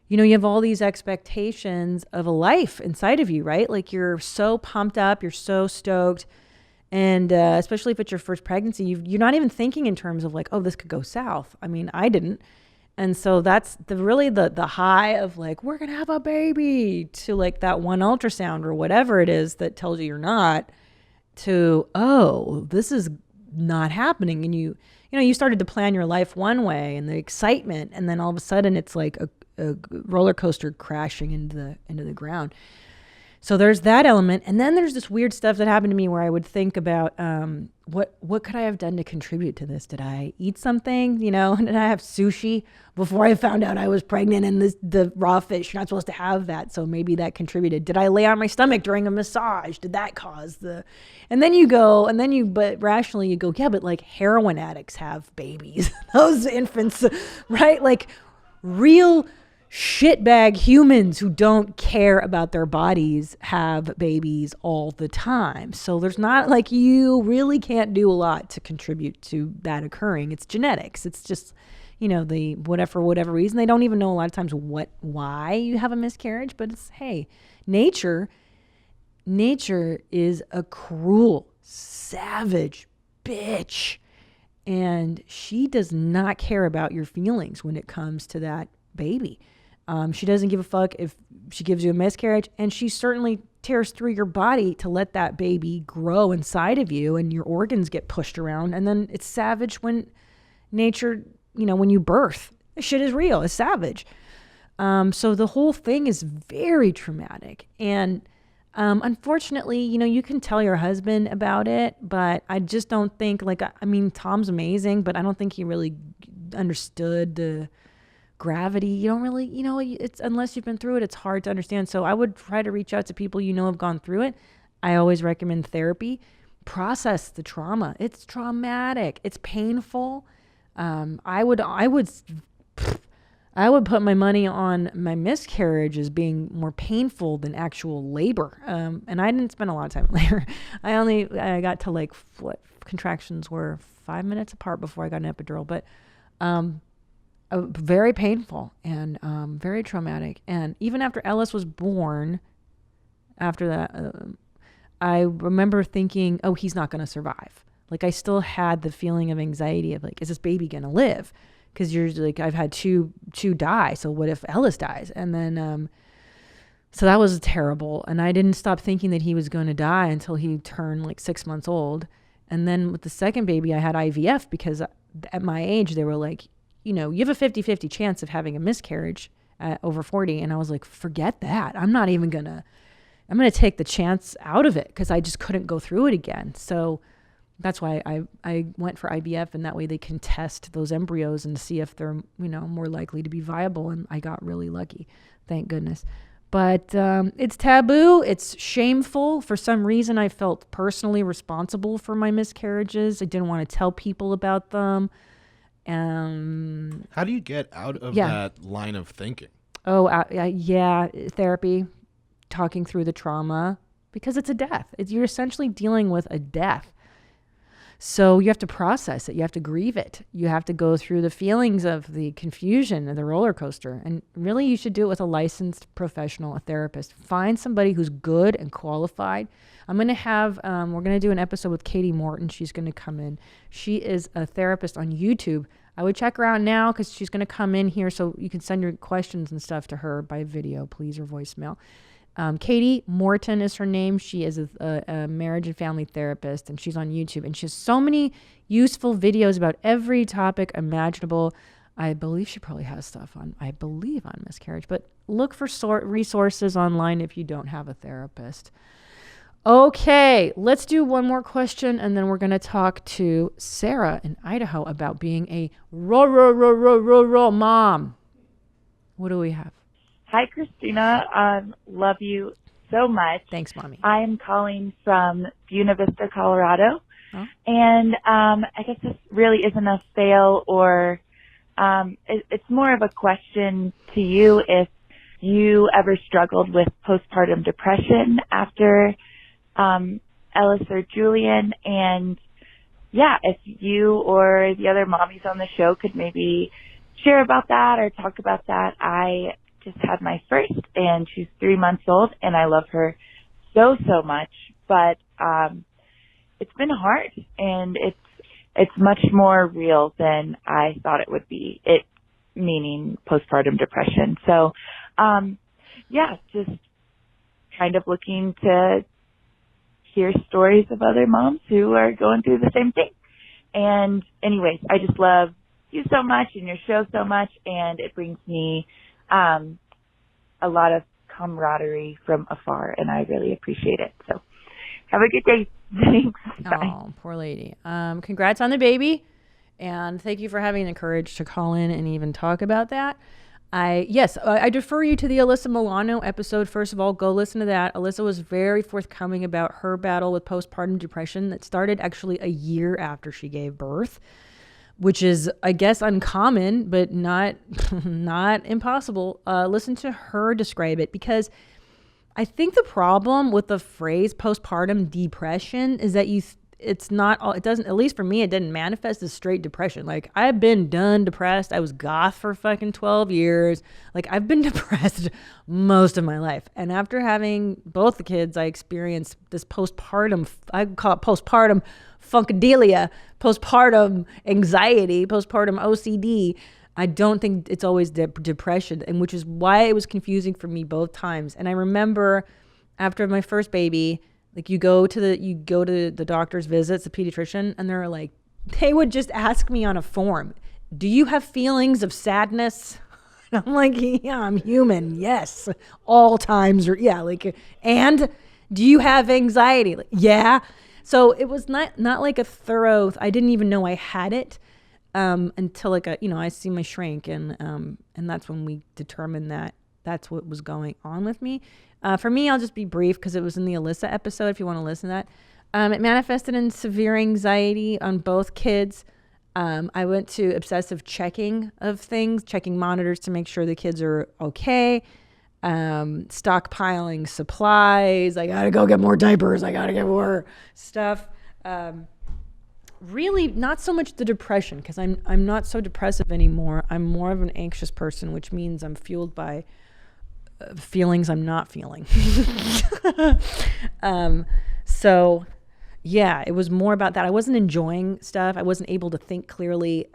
you know, you have all these expectations of a life inside of you, right? Like you're so pumped up, you're so stoked. And especially if it's your first pregnancy, you're not even thinking in terms of like, oh, this could go south. I mean, I didn't. And so that's the high of like, we're going to have a baby, to like that one ultrasound or whatever it is that tells you you're not, to, oh, this is not happening. And you started to plan your life one way and the excitement. And then all of a sudden it's like a roller coaster crashing into the ground. So there's that element. And then there's this weird stuff that happened to me where I would think about what could I have done to contribute to this? Did I eat something? Did I have sushi before I found out I was pregnant and the raw fish? You're not supposed to have that. So maybe that contributed. Did I lay on my stomach during a massage? Did that cause but rationally you go, yeah, but like heroin addicts have babies. Those infants, right? Like real shitbag humans who don't care about their bodies have babies all the time. So there's not like, you really can't do a lot to contribute to that occurring. It's genetics. It's just, for whatever reason, they don't even know a lot of times why you have a miscarriage, but it's, hey, nature is a cruel, savage bitch. And she does not care about your feelings when it comes to that baby. She doesn't give a fuck if she gives you a miscarriage, and she certainly tears through your body to let that baby grow inside of you and your organs get pushed around. And then it's savage when nature, when you birth. This shit is real. It's savage. So the whole thing is very traumatic. And unfortunately, you can tell your husband about it, but I just don't think Tom's amazing, but I don't think he really understood the gravity. You don't really, it's unless you've been through it, it's hard to understand. So I would try to reach out to people have gone through it. I always recommend therapy. Process the trauma. It's traumatic. It's painful. I would put my money on my miscarriage as being more painful than actual labor. And I didn't spend a lot of time in labor. I got to contractions were 5 minutes apart before I got an epidural, but very painful and very traumatic. And even after Ellis was born, after that, I remember thinking, oh, he's not going to survive. I still had the feeling of anxiety of is this baby going to live? Because you're I've had two die. So what if Ellis dies? And then, so that was terrible. And I didn't stop thinking that he was going to die until he turned 6 months old. And then with the second baby, I had IVF because at my age, they were you have a 50-50 chance of having a miscarriage at over 40. And I was like, forget that. I'm going to take the chance out of it because I just couldn't go through it again. So that's why I went for IVF, and that way they can test those embryos and see if they're, more likely to be viable. And I got really lucky. Thank goodness. But it's taboo. It's shameful. For some reason, I felt personally responsible for my miscarriages. I didn't want to tell people about them. How do you get out of that line of thinking? Therapy, talking through the trauma, because it's a death. You're essentially dealing with a death. So you have to process it. You have to grieve it. You have to go through the feelings of the confusion and the roller coaster. And really, you should do it with a licensed professional, a therapist. Find somebody who's good and qualified. I'm going to have, we're going to do an episode with Katie Morton. She's going to come in. She is a therapist on YouTube. I would check her out now because she's going to come in here, so you can send your questions and stuff to her by video, please, or voicemail. Katie Morton is her name. She is a marriage and family therapist, and she's on YouTube. And she has so many useful videos about every topic imaginable. I believe she probably has stuff on miscarriage. But look for resources online if you don't have a therapist. Okay, let's do one more question, and then we're going to talk to Sarah in Idaho about being a rural mom. What do we have? Hi, Christina. Love you so much. Thanks, Mommy. I am calling from Buena Vista, Colorado. Oh. And I guess this really isn't a fail or it's more of a question to you if you ever struggled with postpartum depression after Ellis or Julian. And yeah, if you or the other mommies on the show could maybe share about that or talk about that. I just had my first, and she's 3 months old, and I love her so much, but it's been hard, and it's much more real than I thought it would be, it meaning postpartum depression. So just kind of looking to hear stories of other moms who are going through the same thing. And anyways, I just love you so much and your show so much, and it brings me a lot of camaraderie from afar, and I really appreciate it. So have a good day. Thanks. Bye. Oh, poor lady. Congrats on the baby. And thank you for having the courage to call in and even talk about that. I defer you to the Alyssa Milano episode. First of all, go listen to that. Alyssa was very forthcoming about her battle with postpartum depression that started actually a year after she gave birth, which is, I guess, uncommon, but not impossible. Listen to her describe it, because I think the problem with the phrase postpartum depression is that it doesn't, at least for me, it didn't manifest as straight depression. Like, I've been done depressed. I was goth for fucking 12 years. Like, I've been depressed most of my life. And after having both the kids, I experienced this postpartum, I call it postpartum funkadelia, postpartum anxiety, postpartum OCD. I don't think it's always depression, and which is why it was confusing for me both times. And I remember after my first baby, like you go to the doctor's visits, the pediatrician, and they're like, they would just ask me on a form, do you have feelings of sadness? And I'm like, yeah, I'm human. Yes. All times. And do you have anxiety? Like, yeah. So it was not like a thorough, I didn't even know I had it until I see my shrink. And that's when we determined that that's what was going on with me. For me, I'll just be brief because it was in the Alyssa episode, if you want to listen to that. It manifested in severe anxiety on both kids. I went to obsessive checking of things, checking monitors to make sure the kids are okay, stockpiling supplies. I got to go get more diapers. I got to get more stuff. Really not so much the depression, because I'm not so depressive anymore. I'm more of an anxious person, which means I'm fueled by feelings I'm not feeling. So yeah, it was more about that. I wasn't enjoying stuff. I wasn't able to think clearly.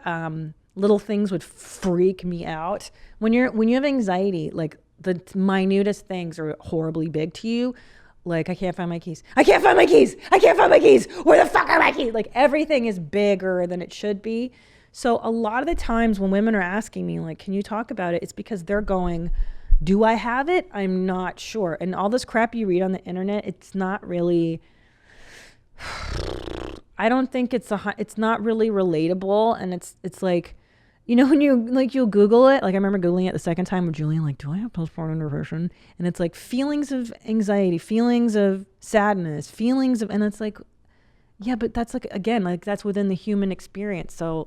Little things would freak me out. When you have anxiety, like the minutest things are horribly big to you. Like, I can't find my keys. I can't find my keys. I can't find my keys. Where the fuck are my keys? Like, everything is bigger than it should be. So a lot of the times when women are asking me, like, can you talk about it? It's because they're going, do I have it? I'm not sure. And all this crap you read on the internet, it's not really, I don't think it's not really relatable. And it's like, you know, when you'll Google it, like I remember Googling it the second time with Julian, like, do I have postpartum depression? And it's like feelings of anxiety, feelings of sadness, and it's like, yeah, but that's like, again, like that's within the human experience. So,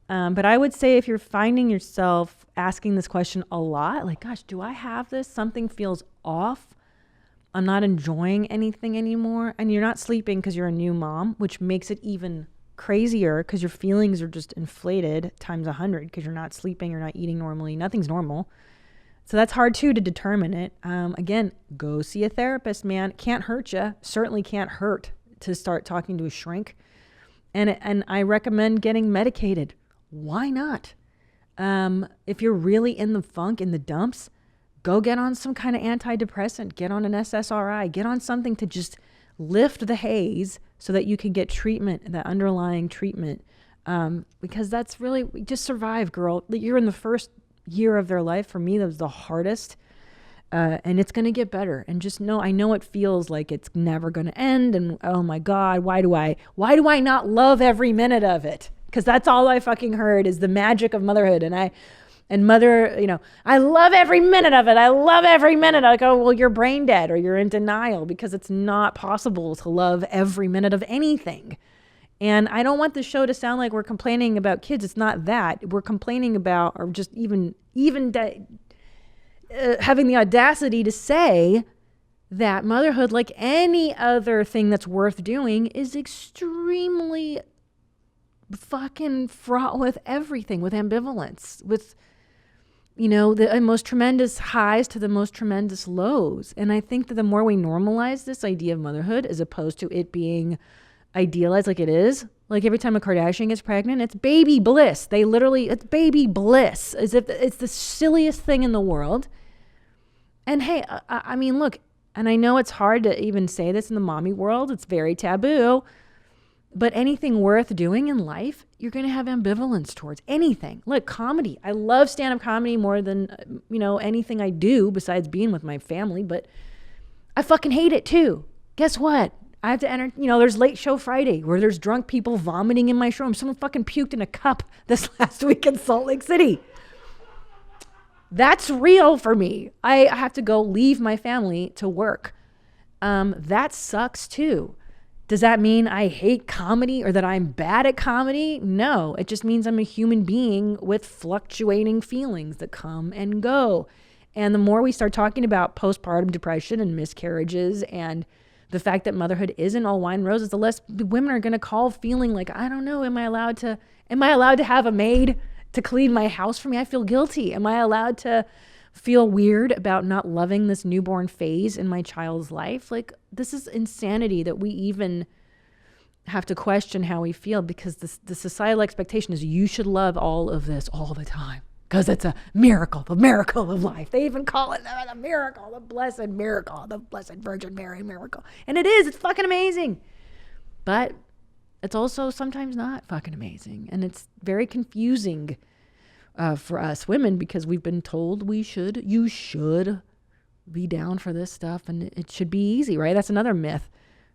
but I would say if you're finding yourself asking this question a lot, like, gosh, do I have this? Something feels off. I'm not enjoying anything anymore. And you're not sleeping because you're a new mom, which makes it even crazier because your feelings are just inflated times 100 because you're not sleeping, you're not eating normally, nothing's normal. So that's hard too to determine it. Again, go see a therapist, man. It can't hurt you. Certainly can't hurt to start talking to a shrink. And I recommend getting medicated. Why not? If you're really in the funk, in the dumps, go get on some kind of antidepressant, get on an SSRI, get on something to just lift the haze so that you can get treatment, that underlying treatment. Because that's really, just survive, girl. You're in the first year of their life. For me, that was the hardest. And it's going to get better. And just know, I know it feels like it's never going to end. And oh my God, why do I not love every minute of it? Because that's all I fucking heard is the magic of motherhood. And mother, you know, I love every minute of it. I love every minute. I go, well, you're brain dead or you're in denial because it's not possible to love every minute of anything. And I don't want the show to sound like we're complaining about kids. It's not that. We're complaining about, or just even having the audacity to say that motherhood, like any other thing that's worth doing, is extremely fucking fraught with everything, with ambivalence, with, you know, the most tremendous highs to the most tremendous lows. And I think that the more we normalize this idea of motherhood, as opposed to it being idealized like it is, like every time a Kardashian gets pregnant, it's baby bliss. It's baby bliss, as if it's the silliest thing in the world. And hey, I mean, look, and I know it's hard to even say this in the mommy world. It's very taboo. But anything worth doing in life, you're going to have ambivalence towards anything. Look, comedy. I love stand-up comedy more than, anything I do besides being with my family, but I fucking hate it too. Guess what? I have to enter, there's Late Show Friday where there's drunk people vomiting in my showroom. Someone fucking puked in a cup this last week in Salt Lake City. That's real for me. I have to go leave my family to work. That sucks too. Does that mean I hate comedy or that I'm bad at comedy? No, it just means I'm a human being with fluctuating feelings that come and go. And the more we start talking about postpartum depression and miscarriages and the fact that motherhood isn't all wine and roses, the less women are going to call feeling like, I don't know, am I allowed to have a maid to clean my house for me? I feel guilty. Am I allowed to feel weird about not loving this newborn phase in my child's life? Like, this is insanity that we even have to question how we feel, because the societal expectation is you should love all of this all the time because it's a miracle, the miracle of life. They even call it the miracle, the blessed Virgin Mary miracle. And it is, it's fucking amazing. But it's also sometimes not fucking amazing. And it's very confusing for us women, because we've been told you should be down for this stuff and it should be easy, right? That's another myth.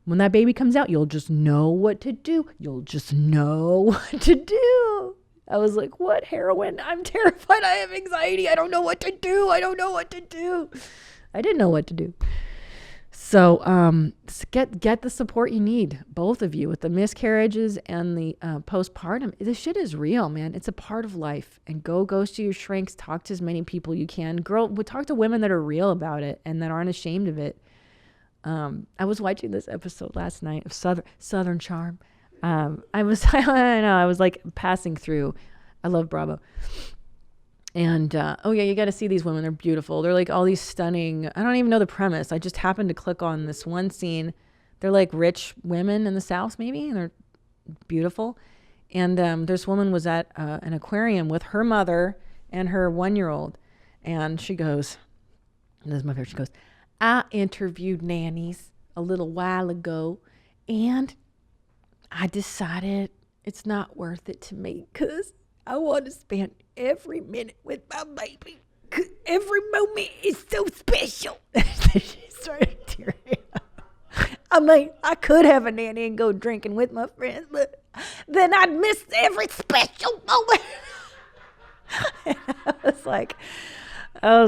When that baby comes out, you'll just know what to do. I was like, what, heroin? I'm terrified. I have anxiety. I don't know what to do. I didn't know what to do. So get the support you need, both of you, with the miscarriages and the postpartum. This shit is real, man. It's a part of life. And go see your shrinks. Talk to as many people you can. Talk to women that are real about it and that aren't ashamed of it. I was watching this episode last night of Southern Charm. I was like passing through. I love Bravo. And, you got to see these women. They're beautiful. They're like all these stunning, I don't even know the premise. I just happened to click on this one scene. They're like rich women in the South, maybe, and they're beautiful. And this woman was at an aquarium with her mother and her 1-year-old. And she goes, and this is my favorite, she goes, I interviewed nannies a little while ago, and I decided it's not worth it to me because I want to spend every minute with my baby. Every moment is so special. She started tearing up. I mean, I could have a nanny and go drinking with my friends, but then I'd miss every special moment. And I was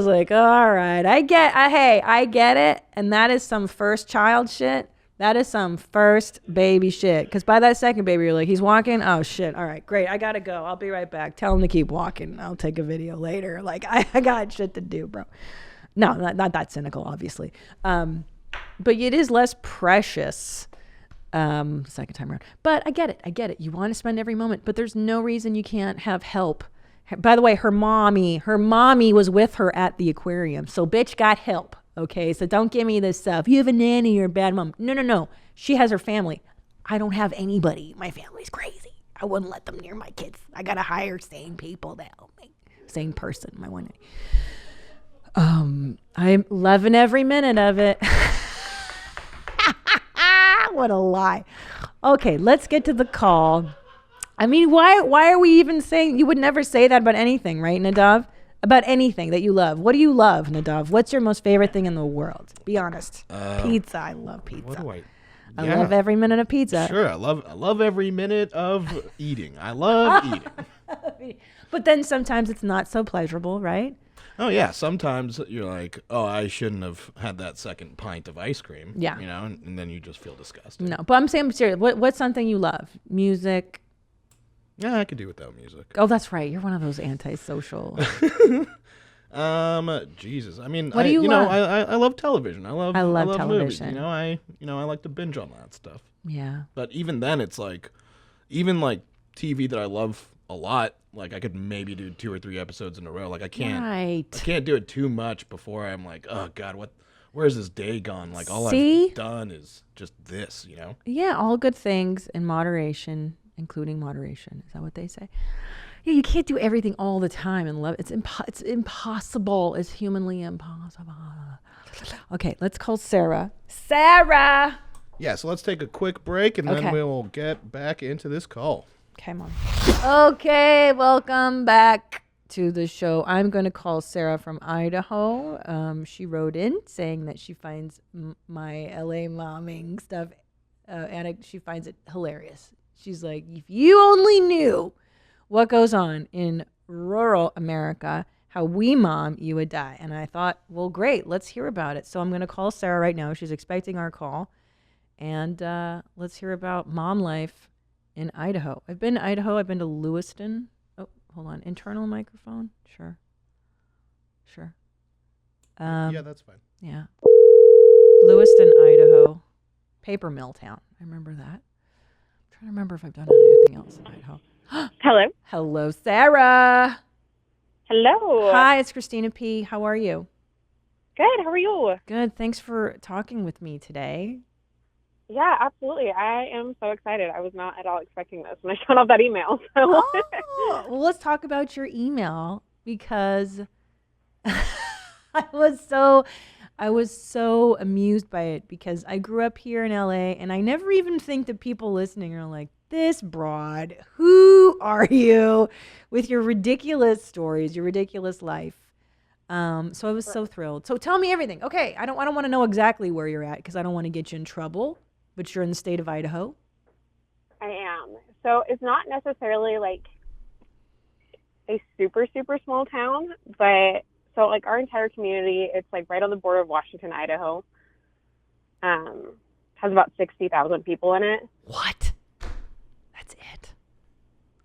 like, all right, I get it. And that is some first child shit. That is some first baby shit. Because by that second baby, you're like, he's walking. Oh, shit. All right, great. I got to go. I'll be right back. Tell him to keep walking. I'll take a video later. Like, I got shit to do, bro. No, not that cynical, obviously. But it is less precious second time around. But I get it. You want to spend every moment. But there's no reason you can't have help. By the way, her mommy was with her at the aquarium. So bitch got help. Okay, so don't give me this stuff. You have a nanny, you're a bad mom. No. She has her family. I don't have anybody. My family's crazy. I wouldn't let them near my kids. I got to hire sane people to help me. Sane person, my one nanny. I'm loving every minute of it. What a lie. Okay, let's get to the call. I mean, why are we even saying, you would never say that about anything, right, Nadav? About anything that you love. What do you love, Nadav? What's your most favorite thing in the world? Be honest. Pizza. I love pizza. What do I? I love every minute of pizza. Sure, I love every minute of eating. I love eating. But then sometimes it's not so pleasurable, right? Oh yeah, sometimes you're like, oh, I shouldn't have had that second pint of ice cream. Yeah. And then you just feel disgusted. No, but I'm serious. What's something you love? Music. Yeah, I could do without music. Oh, that's right. You're one of those antisocial. Jesus. I mean, what do you love? I love television. I love television. Movies. I like to binge on that stuff. Yeah. But even then, it's like, even like TV that I love a lot, like I could maybe do 2 or 3 episodes in a row. Like I can't do it too much before I'm like, oh God, where's this day gone? Like all I've done is just this, Yeah, all good things in moderation. Including moderation. Is that what they say? Yeah, you can't do everything all the time and love. It's impossible. It's humanly impossible. Okay, let's call Sarah. Sarah! Yeah, so let's take a quick break, and then Okay. we'll get back into this call. Okay, Mom. Okay, welcome back to the show. I'm going to call Sarah from Idaho. She wrote in saying that she finds my LA momming stuff, and she finds it hilarious. She's like, if you only knew what goes on in rural America, how we mom, you would die. And I thought, well, great, let's hear about it. So I'm going to call Sarah right now. She's expecting our call. And let's hear about mom life in Idaho. I've been to Idaho. I've been to Lewiston. Oh, hold on. Internal microphone? Sure. Yeah, that's fine. Yeah. Lewiston, Idaho. Paper mill town. I remember that. I'm trying to remember if I've done anything else in Idaho. Hello. Hello, Sarah. Hello. Hi, it's Christina P. How are you? Good. How are you? Good. Thanks for talking with me today. Yeah, absolutely. I am so excited. I was not at all expecting this when I found out that email. So. Well, let's talk about your email because I was so amused by it because I grew up here in LA and I never even think that people listening are like, this broad, who are you with your ridiculous stories, your ridiculous life? So I was so thrilled. So tell me everything. Okay, I don't want to know exactly where you're at because I don't want to get you in trouble, but you're in the state of Idaho. I am. So it's not necessarily like a super, super small town, but so like our entire community, it's like right on the border of Washington, Idaho. Has about 60,000 people in it. What? That's it.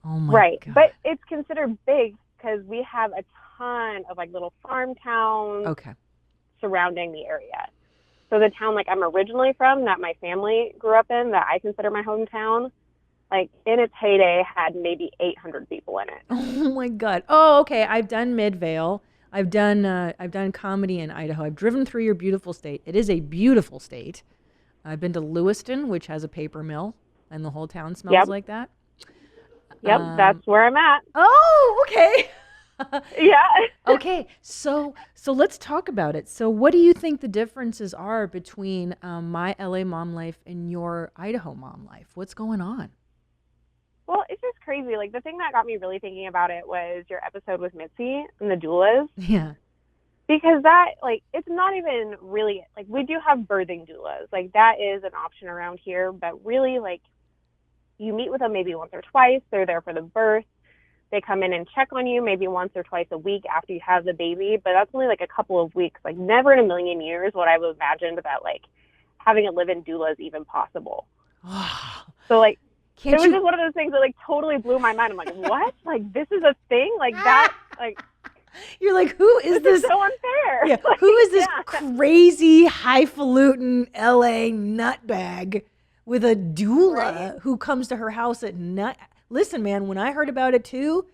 Oh my Right. God. But it's considered big because we have a ton of like little farm towns surrounding the area. So the town like I'm originally from, that my family grew up in, that I consider my hometown, like in its heyday had maybe 800 people in it. Oh my God. Oh, okay. I've done Midvale. I've done comedy in Idaho. I've driven through your beautiful state. It is a beautiful state. I've been to Lewiston, which has a paper mill, and the whole town smells like that. Yep, that's where I'm at. Oh, okay. Yeah. Okay, so let's talk about it. So what do you think the differences are between my LA mom life and your Idaho mom life? What's going on? Well, it's just crazy. Like the thing that got me really thinking about it was your episode with Mitzi and the doulas. Yeah. Because that, like, it's not even really, like, we do have birthing doulas. Like, that is an option around here. But really, like, you meet with them maybe once or twice. They're there for the birth. They come in and check on you maybe once or twice a week after you have the baby. But that's only, like, a couple of weeks. Like, never in a million years would I have imagined that, like, having a live-in doula is even possible. So, like, it was just one of those things that, like, totally blew my mind. I'm like, what? Like, this is a thing? Like, that, like... You're like, who is this? Is so unfair. Yeah, Like, who is this crazy, highfalutin LA nutbag with a doula who comes to her house at night? Listen, man, when I heard about it too,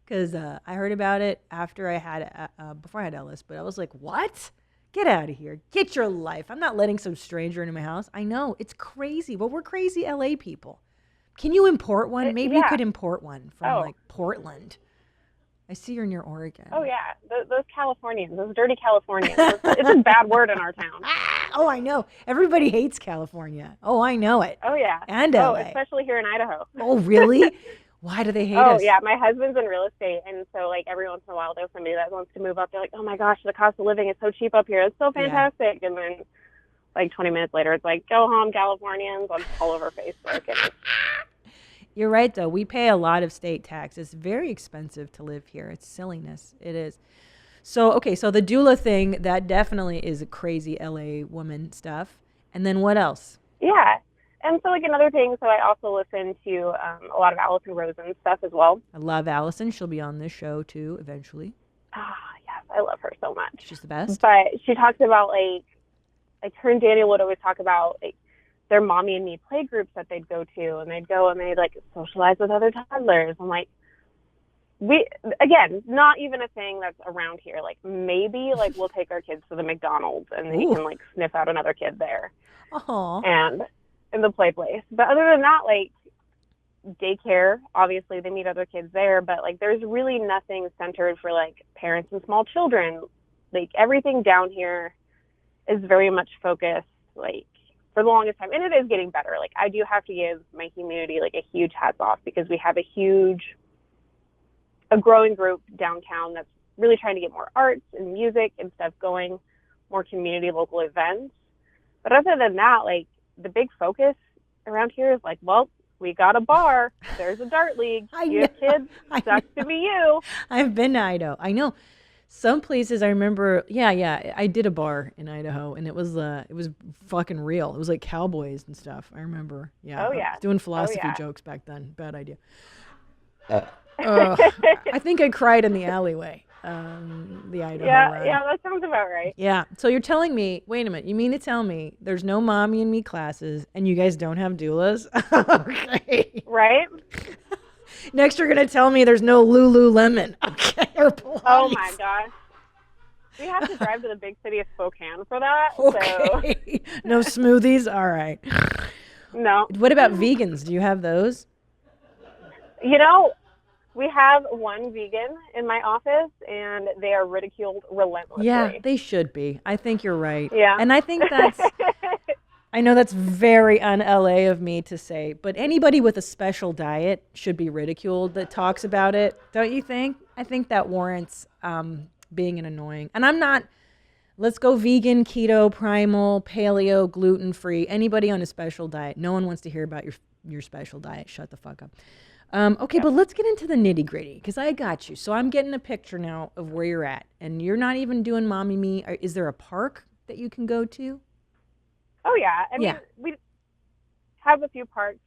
because I heard about it after I had, before I had Ellis, but I was like, what? Get out of here. Get your life. I'm not letting some stranger into my house. I know, it's crazy, but we're crazy LA people. Can you import one? Maybe you could import one from like Portland. I see you're near Oregon. Oh, yeah. Those Californians, those dirty Californians. It's a bad word in our town. Oh, I know. Everybody hates California. Oh, I know it. Oh, yeah. And LA. Oh, especially here in Idaho. Oh, really? Why do they hate us? Oh, yeah. My husband's in real estate. And so, like, every once in a while, there's somebody that wants to move up. They're like, oh, my gosh, the cost of living is so cheap up here. It's so fantastic. And then, like, 20 minutes later, it's like, go home, Californians. I'm all over Facebook. And you're right, though. We pay a lot of state tax. It's very expensive to live here. It's silliness. It is. So, okay, so the doula thing, that definitely is a crazy LA woman stuff. And then what else? Yeah. And so, like, another thing, so I also listen to a lot of Allison Rosen stuff as well. I love Allison. She'll be on this show, too, eventually. Ah, yes. I love her so much. She's the best. But she talks about, like her and Daniel would always talk about, like, their mommy and me play groups that they'd go to, and they'd go and they'd like socialize with other toddlers. I'm like, again, not even a thing that's around here. Like maybe like we'll take our kids to the McDonald's and they can like sniff out another kid there. Aww. And in the play place. But other than that, like daycare, obviously they meet other kids there, but like there's really nothing centered for like parents and small children. Like everything down here is very much focused like for the longest time, and it is getting better. Like, I do have to give my community like a huge hats off, because we have a growing group downtown that's really trying to get more arts and music and stuff going, more community local events. But other than that, like, the big focus around here is like, well, we got a bar, there's a dart league, you have kids, sucks to be you. I've been to Idaho. I know some places. I remember, I did a bar in Idaho, and it was fucking real. It was like cowboys and stuff. I remember. Yeah. Oh, yeah. I was doing philosophy Oh, yeah. jokes back then. Bad idea. I think I cried in the alleyway. The Idaho ride. Yeah, that sounds about right. Yeah. So you're telling me, wait a minute, you mean to tell me there's no mommy and me classes and you guys don't have doulas? Okay. Right? Next you're going to tell me there's no Lululemon. Okay. Or Pilates. Oh my gosh. We have to drive to the big city of Spokane for that. Okay. No smoothies? All right. No. What about vegans? Do you have those? You know, we have one vegan in my office, and they are ridiculed relentlessly. Yeah, they should be. I think you're right. Yeah. And I think I know that's very un-LA of me to say, but anybody with a special diet should be ridiculed that talks about it. Don't you think? I think that warrants being an annoying. And I'm not, let's go vegan, keto, primal, paleo, gluten-free, anybody on a special diet. No one wants to hear about your special diet. Shut the fuck up. Okay, but let's get into the nitty gritty, because I got you. So I'm getting a picture now of where you're at, and you're not even doing mommy me. Is there a park that you can go to? Oh, yeah. I mean, we have a few parks.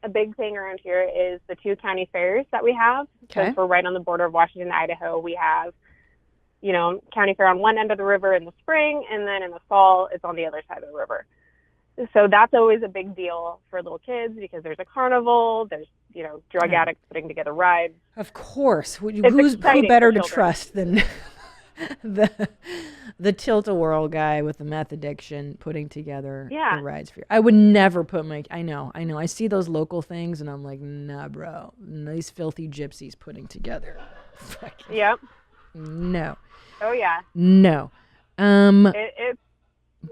A big thing around here is the 2 county fairs that we have. Okay. Because we're right on the border of Washington and Idaho. We have, county fair on one end of the river in the spring, and then in the fall, it's on the other side of the river. So that's always a big deal for little kids, because there's a carnival, there's, drug addicts putting together rides. Of course. Who exciting better for to children. trust than the tilt-a-whirl guy with the meth addiction putting together the rides for you? I would never put I know. I see those local things, and I'm like, nah, bro. These filthy gypsies putting together. Yep. No. Oh, yeah. No. It's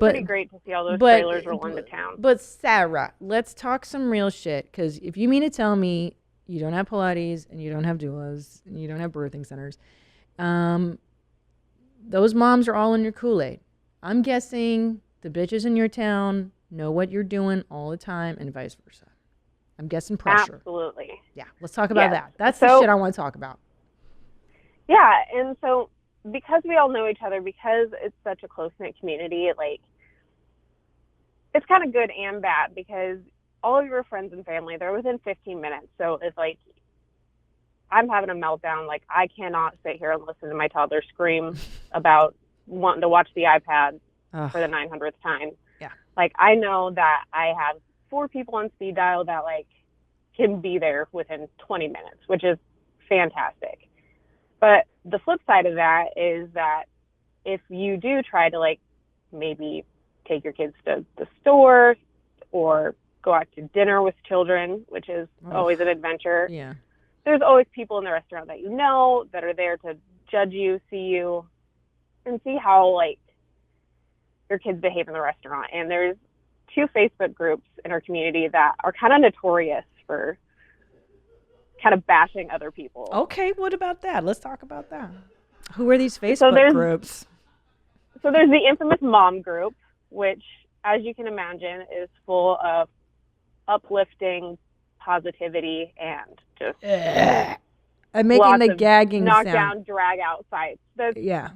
pretty great to see all those trailers roll into town. But Sarah, let's talk some real shit, because if you mean to tell me you don't have Pilates and you don't have doulas and you don't have birthing centers, those moms are all in your Kool-Aid. I'm guessing the bitches in your town know what you're doing all the time, and vice versa. I'm guessing pressure. Absolutely. Yeah, let's talk about that. That's So- the shit I want to talk about. Yeah, and so because we all know each other, because it's such a close-knit community, it's kind of good and bad, because all of your friends and family, they're within 15 minutes. So it's like, I'm having a meltdown. Like, I cannot sit here and listen to my toddler scream about wanting to watch the iPad for the 900th time. Yeah. Like, I know that I have 4 people on speed dial that, can be there within 20 minutes, which is fantastic. But the flip side of that is that if you do try to, maybe take your kids to the store or go out to dinner with children, which is always an adventure. Yeah. There's always people in the restaurant that that are there to judge you, see you, and see how, your kids behave in the restaurant. And there's 2 Facebook groups in our community that are kind of notorious for kind of bashing other people. Okay, what about that? Let's talk about that. Who are these Facebook groups? So there's the infamous mom group, which, as you can imagine, is full of uplifting positivity and just I'm making lots the of gagging knockdown, sound. drag out sites. Yeah.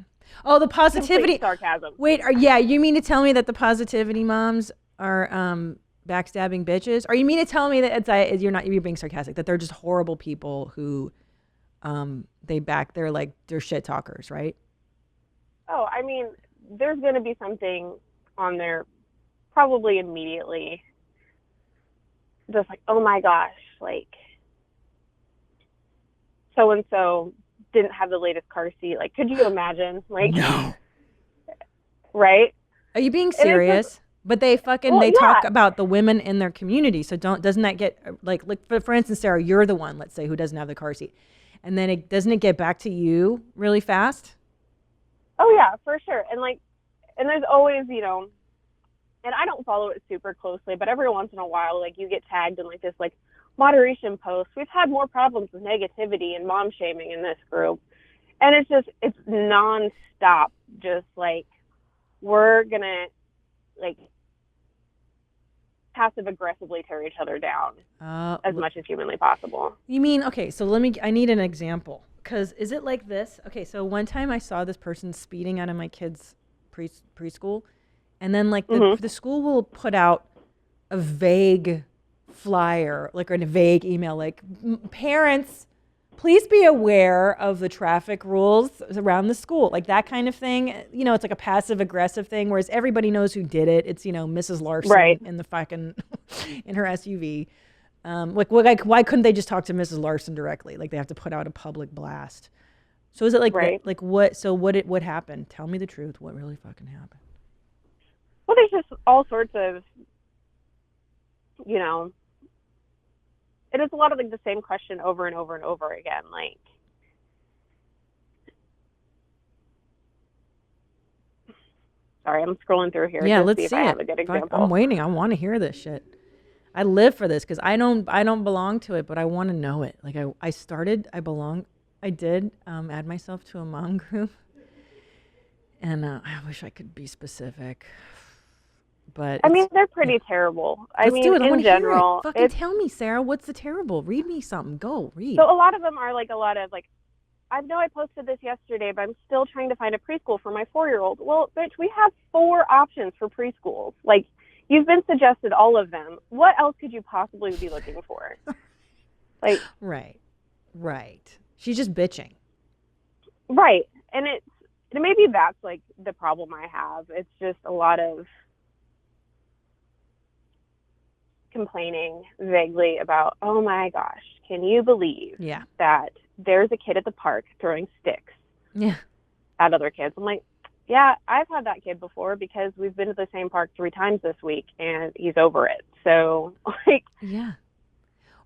Oh, the positivity. Complete sarcasm. Wait, you mean to tell me that the positivity moms are backstabbing bitches? Or you mean to tell me that you're being sarcastic, that they're just horrible people who they're shit talkers, right? Oh, I mean, there's going to be something on there probably immediately. Just oh my gosh, so-and-so didn't have the latest car seat. Could you imagine? No. Right? Are you being serious? But they talk about the women in their community. So doesn't that get for instance, Sarah, you're the one, let's say, who doesn't have the car seat. And then doesn't it get back to you really fast? Oh yeah, for sure. And and there's always, and I don't follow it super closely, but every once in a while, like, you get tagged in like this like moderation post. We've had more problems with negativity and mom shaming in this group, and it's nonstop. Just like, we're gonna like passive aggressively tear each other down as much as humanly possible. You mean, okay, so I need an example. Because is it like this? Okay, so one time I saw this person speeding out of my kid's preschool, and then like the school will put out a vague flyer, like, or a vague email, like, parents, please be aware of the traffic rules around the school, like that kind of thing. You know, it's like a passive aggressive thing, whereas everybody knows who did it. It's, you know, Mrs. Larson in the fucking in her SUV. Like, why couldn't they just talk to Mrs. Larson directly? Like, they have to put out a public blast. So is it like, like what? So what happened? Tell me the truth. What really fucking happened? Well, there's just all sorts of, you know, it is a lot of like the same question over and over and over again. Like, sorry, I'm scrolling through here. Yeah, to let's see if see I it. have a good example. I'm waiting. I want to hear this shit. I live for this because I don't belong to it, but I want to know it. Like, I did add myself to a mom group, and I wish I could be specific, but I mean, they're pretty terrible. I mean, do it. I in general, fucking tell me, Sarah, what's the terrible? Read me something. Go read. So a lot of them are like I know I posted this yesterday, but I'm still trying to find a preschool for my 4-year-old. Well, bitch, we have 4 options for preschools. Like, you've been suggested all of them. What else could you possibly be looking for? Like, right. She's just bitching. Right. And maybe that's like the problem I have. It's just a lot of complaining vaguely about, oh my gosh, can you believe that there's a kid at the park throwing sticks at other kids? I'm like, yeah, I've had that kid before because we've been to the same park 3 times this week and he's over it. So, like, yeah.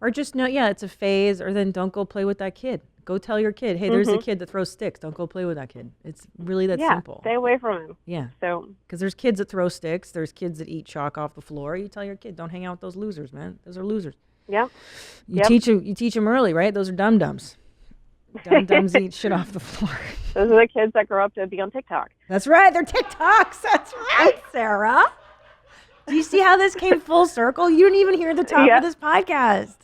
Or just it's a phase, or then don't go play with that kid. Go tell your kid, hey, there's a kid that throws sticks. Don't go play with that kid. It's really that simple. Stay away from him. Yeah. So, because there's kids that throw sticks. There's kids that eat chalk off the floor. You tell your kid, don't hang out with those losers, man. Those are losers. Yeah. You teach them early, right? Those are dum-dums. Dum-dums eat shit off the floor. Those are the kids that grow up to be on TikTok. That's right. They're TikToks. That's right, Sarah. Do you see how this came full circle? You didn't even hear the top of this podcast.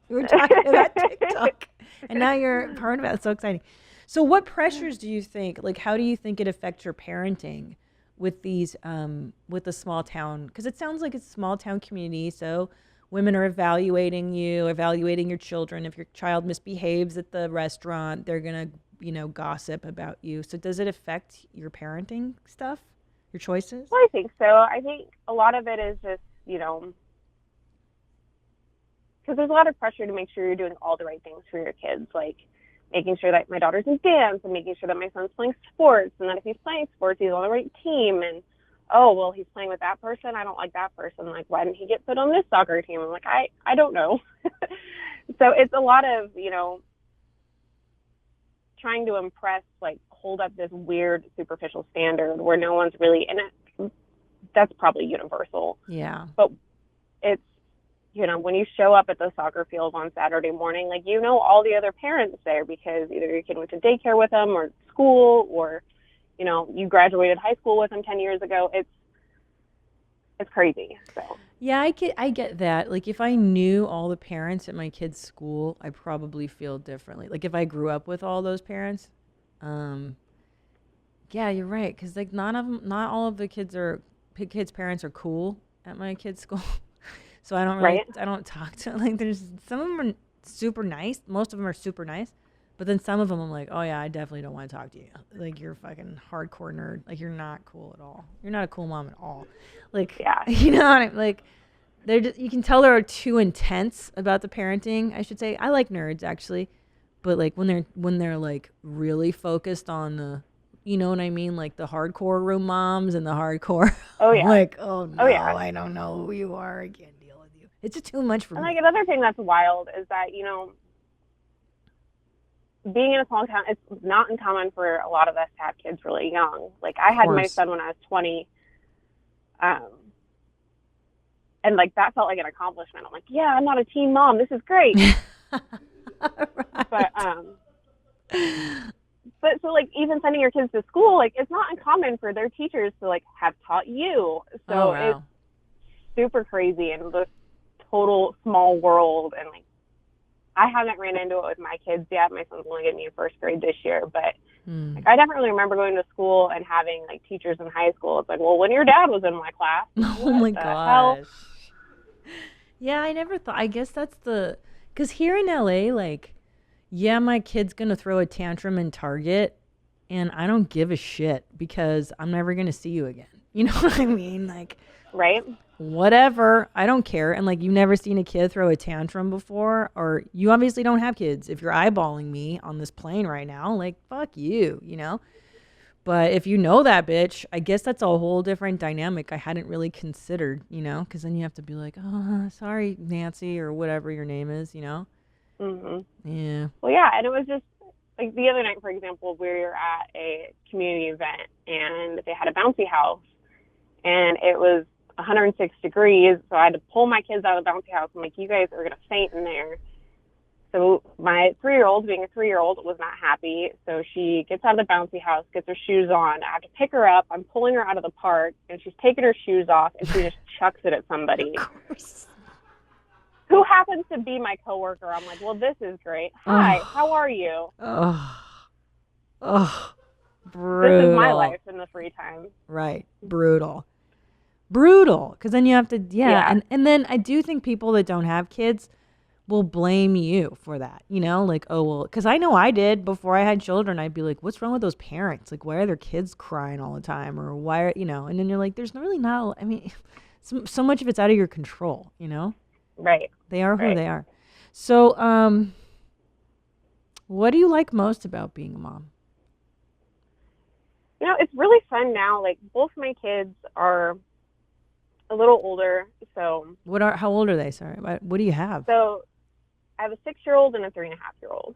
We were talking about TikTok. And now you're part of it. It's so exciting. So what pressures do you think, like, how do you think it affects your parenting with these, with the small town? Because it sounds like it's a small town community. So women are evaluating you, evaluating your children. If your child misbehaves at the restaurant, they're going to, gossip about you. So does it affect your parenting stuff, your choices? Well, I think so. I think a lot of it is just, because there's a lot of pressure to make sure you're doing all the right things for your kids, like making sure that my daughter's in dance and making sure that my son's playing sports, and that if he's playing sports, he's on the right team. And, oh, well, he's playing with that person. I don't like that person. Like, why didn't he get put on this soccer team? I'm like, I don't know. So it's a lot of, trying to impress, like, hold up this weird superficial standard where no one's really in it. That's probably universal. Yeah. But it's, when you show up at the soccer field on Saturday morning, like, all the other parents there because either your kid went to daycare with them or school, or, you graduated high school with them 10 years ago. It's crazy. So. Yeah, I get that. Like, if I knew all the parents at my kid's school, I probably feel differently. Like, if I grew up with all those parents, yeah, you're right. Because, like, not all of the kids' parents are cool at my kid's school. So I don't talk to, like, there's some of them are super nice. Most of them are super nice. But then some of them I'm like, oh yeah, I definitely don't want to talk to you. Like, you're a fucking hardcore nerd. Like, you're not cool at all. You're not a cool mom at all. Like, yeah. You know what I mean? Like, they're just, you can tell they're too intense about the parenting, I should say. I like nerds, actually. But, like, when they're like really focused on the, you know what I mean? Like the hardcore room moms and the hardcore. Oh yeah. Like, oh no, oh, yeah. I don't know who you are. I can't deal with you. It's just too much for me. And like another thing that's wild is that, being in a small town, it's not uncommon for a lot of us to have kids really young. Like, I had my son when I was 20. And like that felt like an accomplishment. I'm like, yeah, I'm not a teen mom. This is great. But so like even sending your kids to school, like it's not uncommon for their teachers to like have taught you. So it's super crazy and this total small world. And like I haven't ran into it with my kids yet. My son's only getting in first grade this year, but like, I definitely remember going to school and having like teachers in high school. It's like, well, when your dad was in my class. Oh my gosh. Yeah, I never thought. I guess that's because here in LA, like, yeah, my kid's gonna throw a tantrum in Target, and I don't give a shit because I'm never gonna see you again. You know what I mean? Like, right? Whatever. I don't care. And like, you've never seen a kid throw a tantrum before, or you obviously don't have kids. If you're eyeballing me on this plane right now, like, fuck you, you know? But if you know that bitch, I guess that's a whole different dynamic I hadn't really considered, you know? Because then you have to be like, oh, sorry, Nancy, or whatever your name is, you know? Yeah. Well, yeah, and it was just, like, the other night, for example, we were at a community event, and they had a bouncy house, and it was 106 degrees, so I had to pull my kids out of the bouncy house. I'm like, you guys are going to faint in there. So my 3-year-old, being a 3-year-old, was not happy. So she gets out of the bouncy house, gets her shoes on. I have to pick her up. I'm pulling her out of the park, and she's taking her shoes off, and she just chucks it at somebody. Of course. Who happens to be my coworker. I'm like, well, this is great. Hi, how are you? Brutal. This is my life in the free time. Right. Brutal. Because then you have to, And then I do think people that don't have kids will blame you for that, you know, like, oh, well, because I know I did before I had children. I'd be like, what's wrong with those parents? Like, why are their kids crying all the time? Or why are, you know, and then you're like, there's really not, I mean, so much of it's out of your control, you know? Right. They are who they are. So, what do you like most about being a mom? You know, it's really fun now. Like, both my kids are a little older, so. How old are they? Sorry. What do you have? So, I have a 6-year-old and a 3.5-year-old.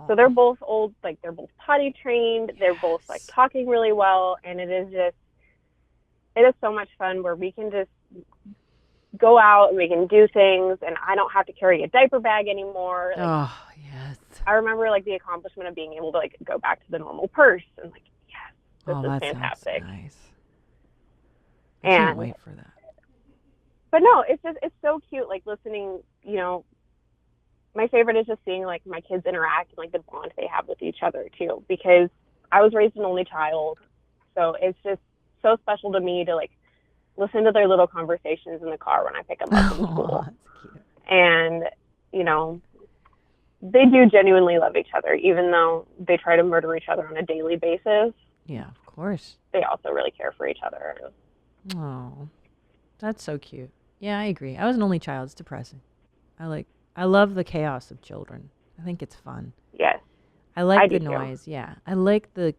So they're both old, like they're both potty trained. They're both like talking really well. And it is so much fun where we can just go out and we can do things and I don't have to carry a diaper bag anymore. Like, yes. I remember like the accomplishment of being able to like go back to the normal purse and like, yes, this is fantastic. Nice. I can't wait for that. But no, it's so cute, like listening, you know, my favorite is just seeing like my kids interact and like the bond they have with each other too, because I was raised an only child. So it's just so special to me to like listen to their little conversations in the car when I pick them up from school. That's cute. And, you know, they do genuinely love each other, even though they try to murder each other on a daily basis. Yeah, of course. They also really care for each other. Oh, that's so cute. Yeah, I agree. I was an only child. It's depressing. I love the chaos of children. I think it's fun. Yes. I like the do noise. Too. Yeah. I like the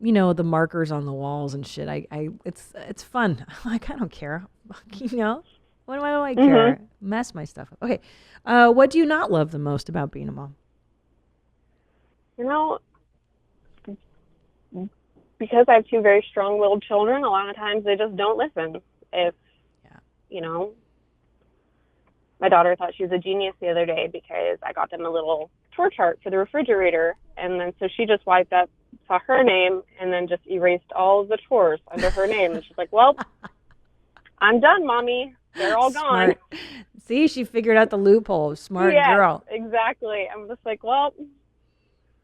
you know, the markers on the walls and shit. It's fun. Like, I don't care. You know? What do I care? Mess my stuff up. Okay. What do you not love the most about being a mom? You know, because I have 2 very strong-willed children, a lot of times they just don't listen. You know, my daughter thought she was a genius the other day because I got them a little chore chart for the refrigerator. And then so she just wiped up, saw her name, and then just erased all of the chores under her name. And she's like, well, I'm done, Mommy. They're all gone. See, she figured out the loophole. Smart girl. Exactly. I'm just like, well,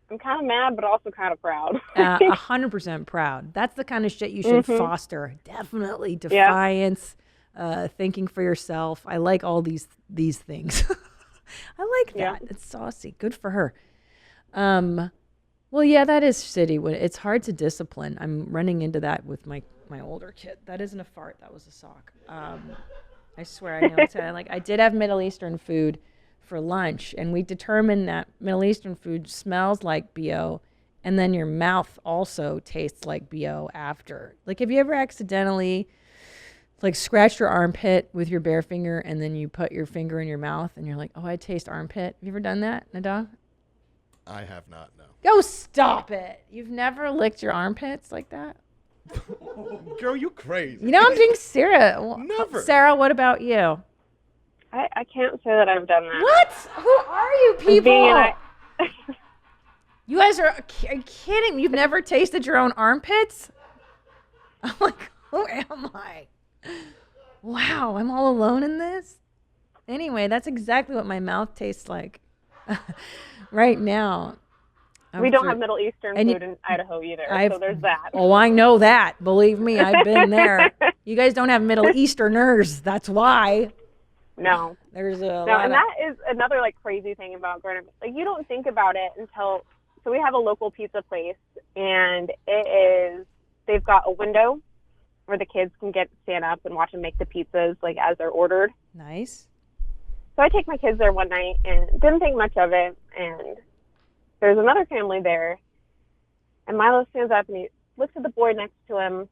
I'm kind of mad, but also kind of proud. 100% proud. That's the kind of shit you should foster. Definitely. Defiance, thinking for yourself. I like all these things. I like that. It's saucy. Good for her. Well, yeah, that is shitty. It's hard to discipline. I'm running into that with my older kid. That isn't a fart. That was a sock. I swear I know. It's like, I did have Middle Eastern food for lunch, and we determined that Middle Eastern food smells like BO, and then your mouth also tastes like BO after. Like, have you ever accidentally like scratched your armpit with your bare finger and then you put your finger in your mouth and you're like, oh, I taste armpit? Have you ever done that, Nada? I have not, no. Go stop it. You've never licked your armpits like that? Girl, you crazy. You know I'm doing Sarah. Well, Never. Sarah, what about you? I can't say that I've done that. What? Who are you people? You guys are kidding me. You've never tasted your own armpits? I'm like, who am I? Wow, I'm all alone in this? Anyway, that's exactly what my mouth tastes like right now. We don't have Middle Eastern food in Idaho either, so there's that. Oh, I know that. Believe me, I've been there. You guys don't have Middle Easterners. That's why. No. There's that is another like crazy thing about growing up. Like you don't think about it until, so we have a local pizza place and they've got a window where the kids can stand up and watch them make the pizzas like as they're ordered. Nice. So I take my kids there one night and didn't think much of it, and there's another family there, and Milo stands up and he looks at the boy next to him,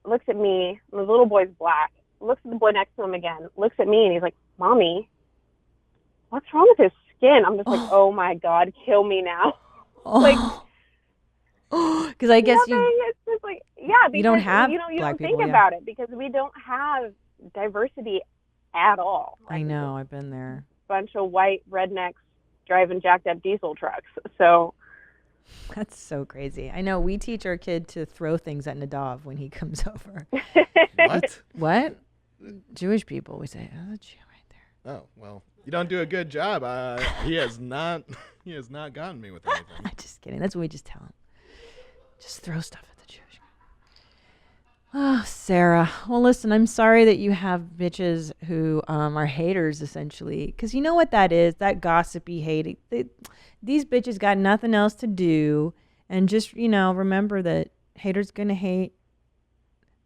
looks at me, and the little boy's black, looks at the boy next to him again, looks at me, and he's like, Mommy, what's wrong with his skin? I'm just like, oh my God, kill me now. Like, because I guess it's just like, yeah, because you don't have you black don't people, think about it because we don't have diversity at all. I know, I've been there. Bunch of white rednecks driving jacked up diesel trucks. So that's so crazy. I know we teach our kid to throw things at Nadav when he comes over. What? What? Jewish people, we say, oh, the Jew right there. Oh, well, you don't do a good job. He has not gotten me with anything. I'm just kidding. That's what we just tell him. Just throw stuff at the Jewish. Oh, Sarah. Well, listen, I'm sorry that you have bitches who are haters, essentially. Because you know what that is? That gossipy hate. These bitches got nothing else to do. And just, remember that haters going to hate.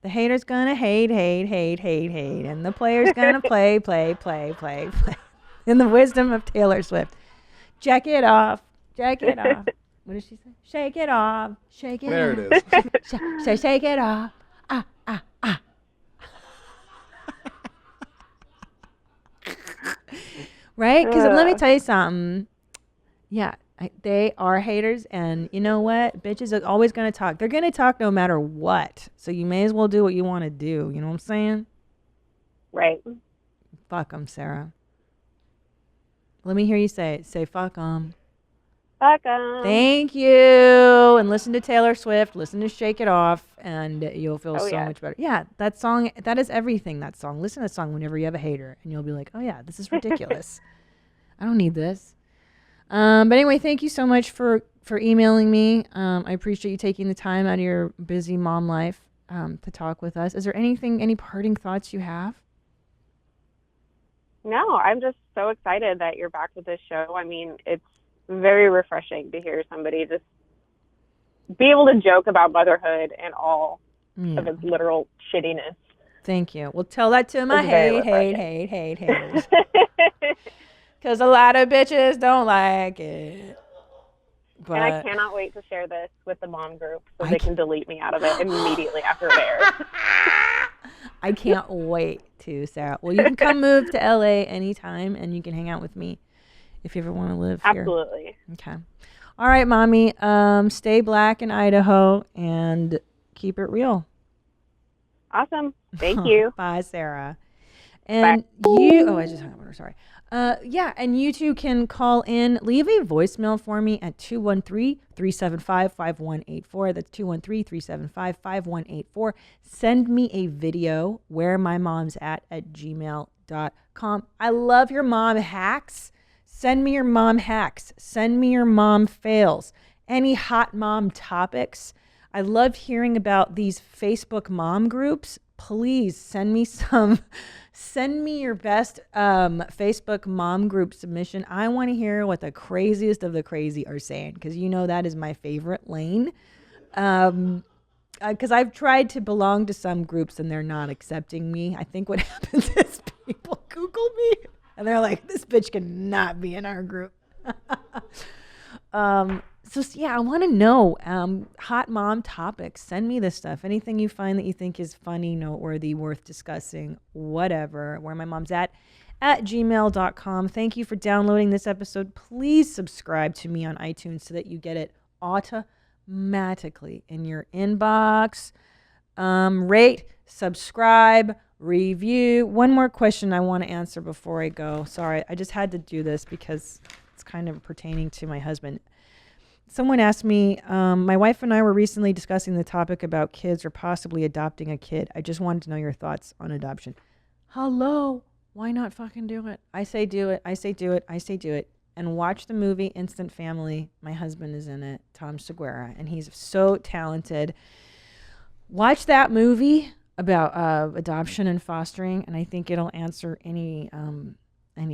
The hater's going to hate. And the player's going to play. In the wisdom of Taylor Swift. Jack it off. What did she say? Shake it off. Shake it there off. There it is. Shake it off. Right? Because let me tell you something. Yeah, they are haters. And you know what? Bitches are always going to talk. They're going to talk no matter what. So you may as well do what you want to do. You know what I'm saying? Right. Fuck them, Sarah. Let me hear you say it. Say fuck them. Fuck them. Thank you. And listen to Taylor Swift. Listen to Shake It Off. And you'll feel much better. Yeah, that song, that is everything, that song. Listen to that song whenever you have a hater. And you'll be like, oh, yeah, this is ridiculous. I don't need this. But anyway, thank you so much for emailing me. I appreciate you taking the time out of your busy mom life to talk with us. Is there any parting thoughts you have? No, I'm just so excited that you're back with this show. I mean, it's very refreshing to hear somebody just be able to joke about motherhood and all of its literal shittiness. Thank you. Well, tell that to my haters. Because a lot of bitches don't like it. But and I cannot wait to share this with the mom group so they can delete me out of it immediately after it airs. I can't wait to, Sarah. Well, you can come move to LA anytime and you can hang out with me if you ever want to live here. Absolutely. Okay. All right, Mommy. Stay black in Idaho and keep it real. Awesome. Thank you. Bye, Sarah. And I just hung up on her. Sorry. And you two can call in. Leave a voicemail for me at 213-375-5184. That's 213-375-5184. Send me a video, WhereMyMomsAt at gmail.com. I love your mom hacks. Send me your mom hacks. Send me your mom fails. Any hot mom topics. I love hearing about these Facebook mom groups. Please send me your best Facebook mom group submission. I want to hear what the craziest of the crazy are saying, because that is my favorite lane. Because I've tried to belong to some groups and they're not accepting me. I think what happens is people Google me and they're like, this bitch cannot be in our group. I want to know hot mom topics. Send me this stuff. Anything you find that you think is funny, noteworthy, worth discussing, whatever. WhereMyMomsAt at gmail.com. Thank you for downloading this episode. Please subscribe to me on iTunes so that you get it automatically. automatically in your inbox. Rate, subscribe, review. One more question I want to answer before I go. Sorry, I just had to do this because it's kind of pertaining to my husband. Someone asked me, my wife and I were recently discussing the topic about kids or possibly adopting a kid. I just wanted to know your thoughts on adoption. Hello, why not fucking do it? I say do it, I say do it, I say do it. And watch the movie Instant Family. My husband is in it, Tom Segura, and he's so talented. Watch that movie about adoption and fostering, and I think it'll answer any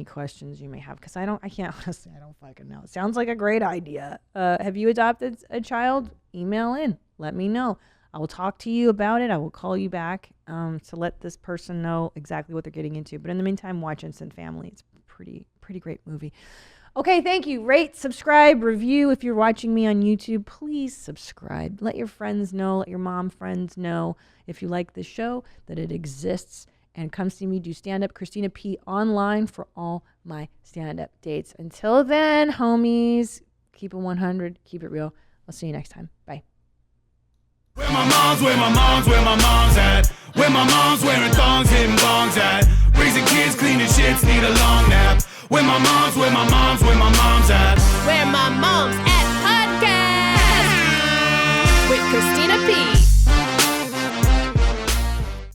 questions you may have. Because I can't honestly, I don't fucking know. It sounds like a great idea. Have you adopted a child? Email in. Let me know. I will talk to you about it. I will call you back to let this person know exactly what they're getting into. But in the meantime, watch Instant Family. It's a pretty great movie. Okay, thank you. Rate, subscribe, review. If you're watching me on YouTube, please subscribe. Let your friends know, let your mom friends know if you like this show, that it exists. And come see me do stand-up, Christina P, online for all my stand-up dates. Until then, homies, keep it 100, keep it real. I'll see you next time. Bye. Where my mom's at. Where my mom's wearing thongs, hitting bongs at. Raising kids, cleaning shits, need a long nap. Where my mom's at. Where My Mom's At podcast with Christina P.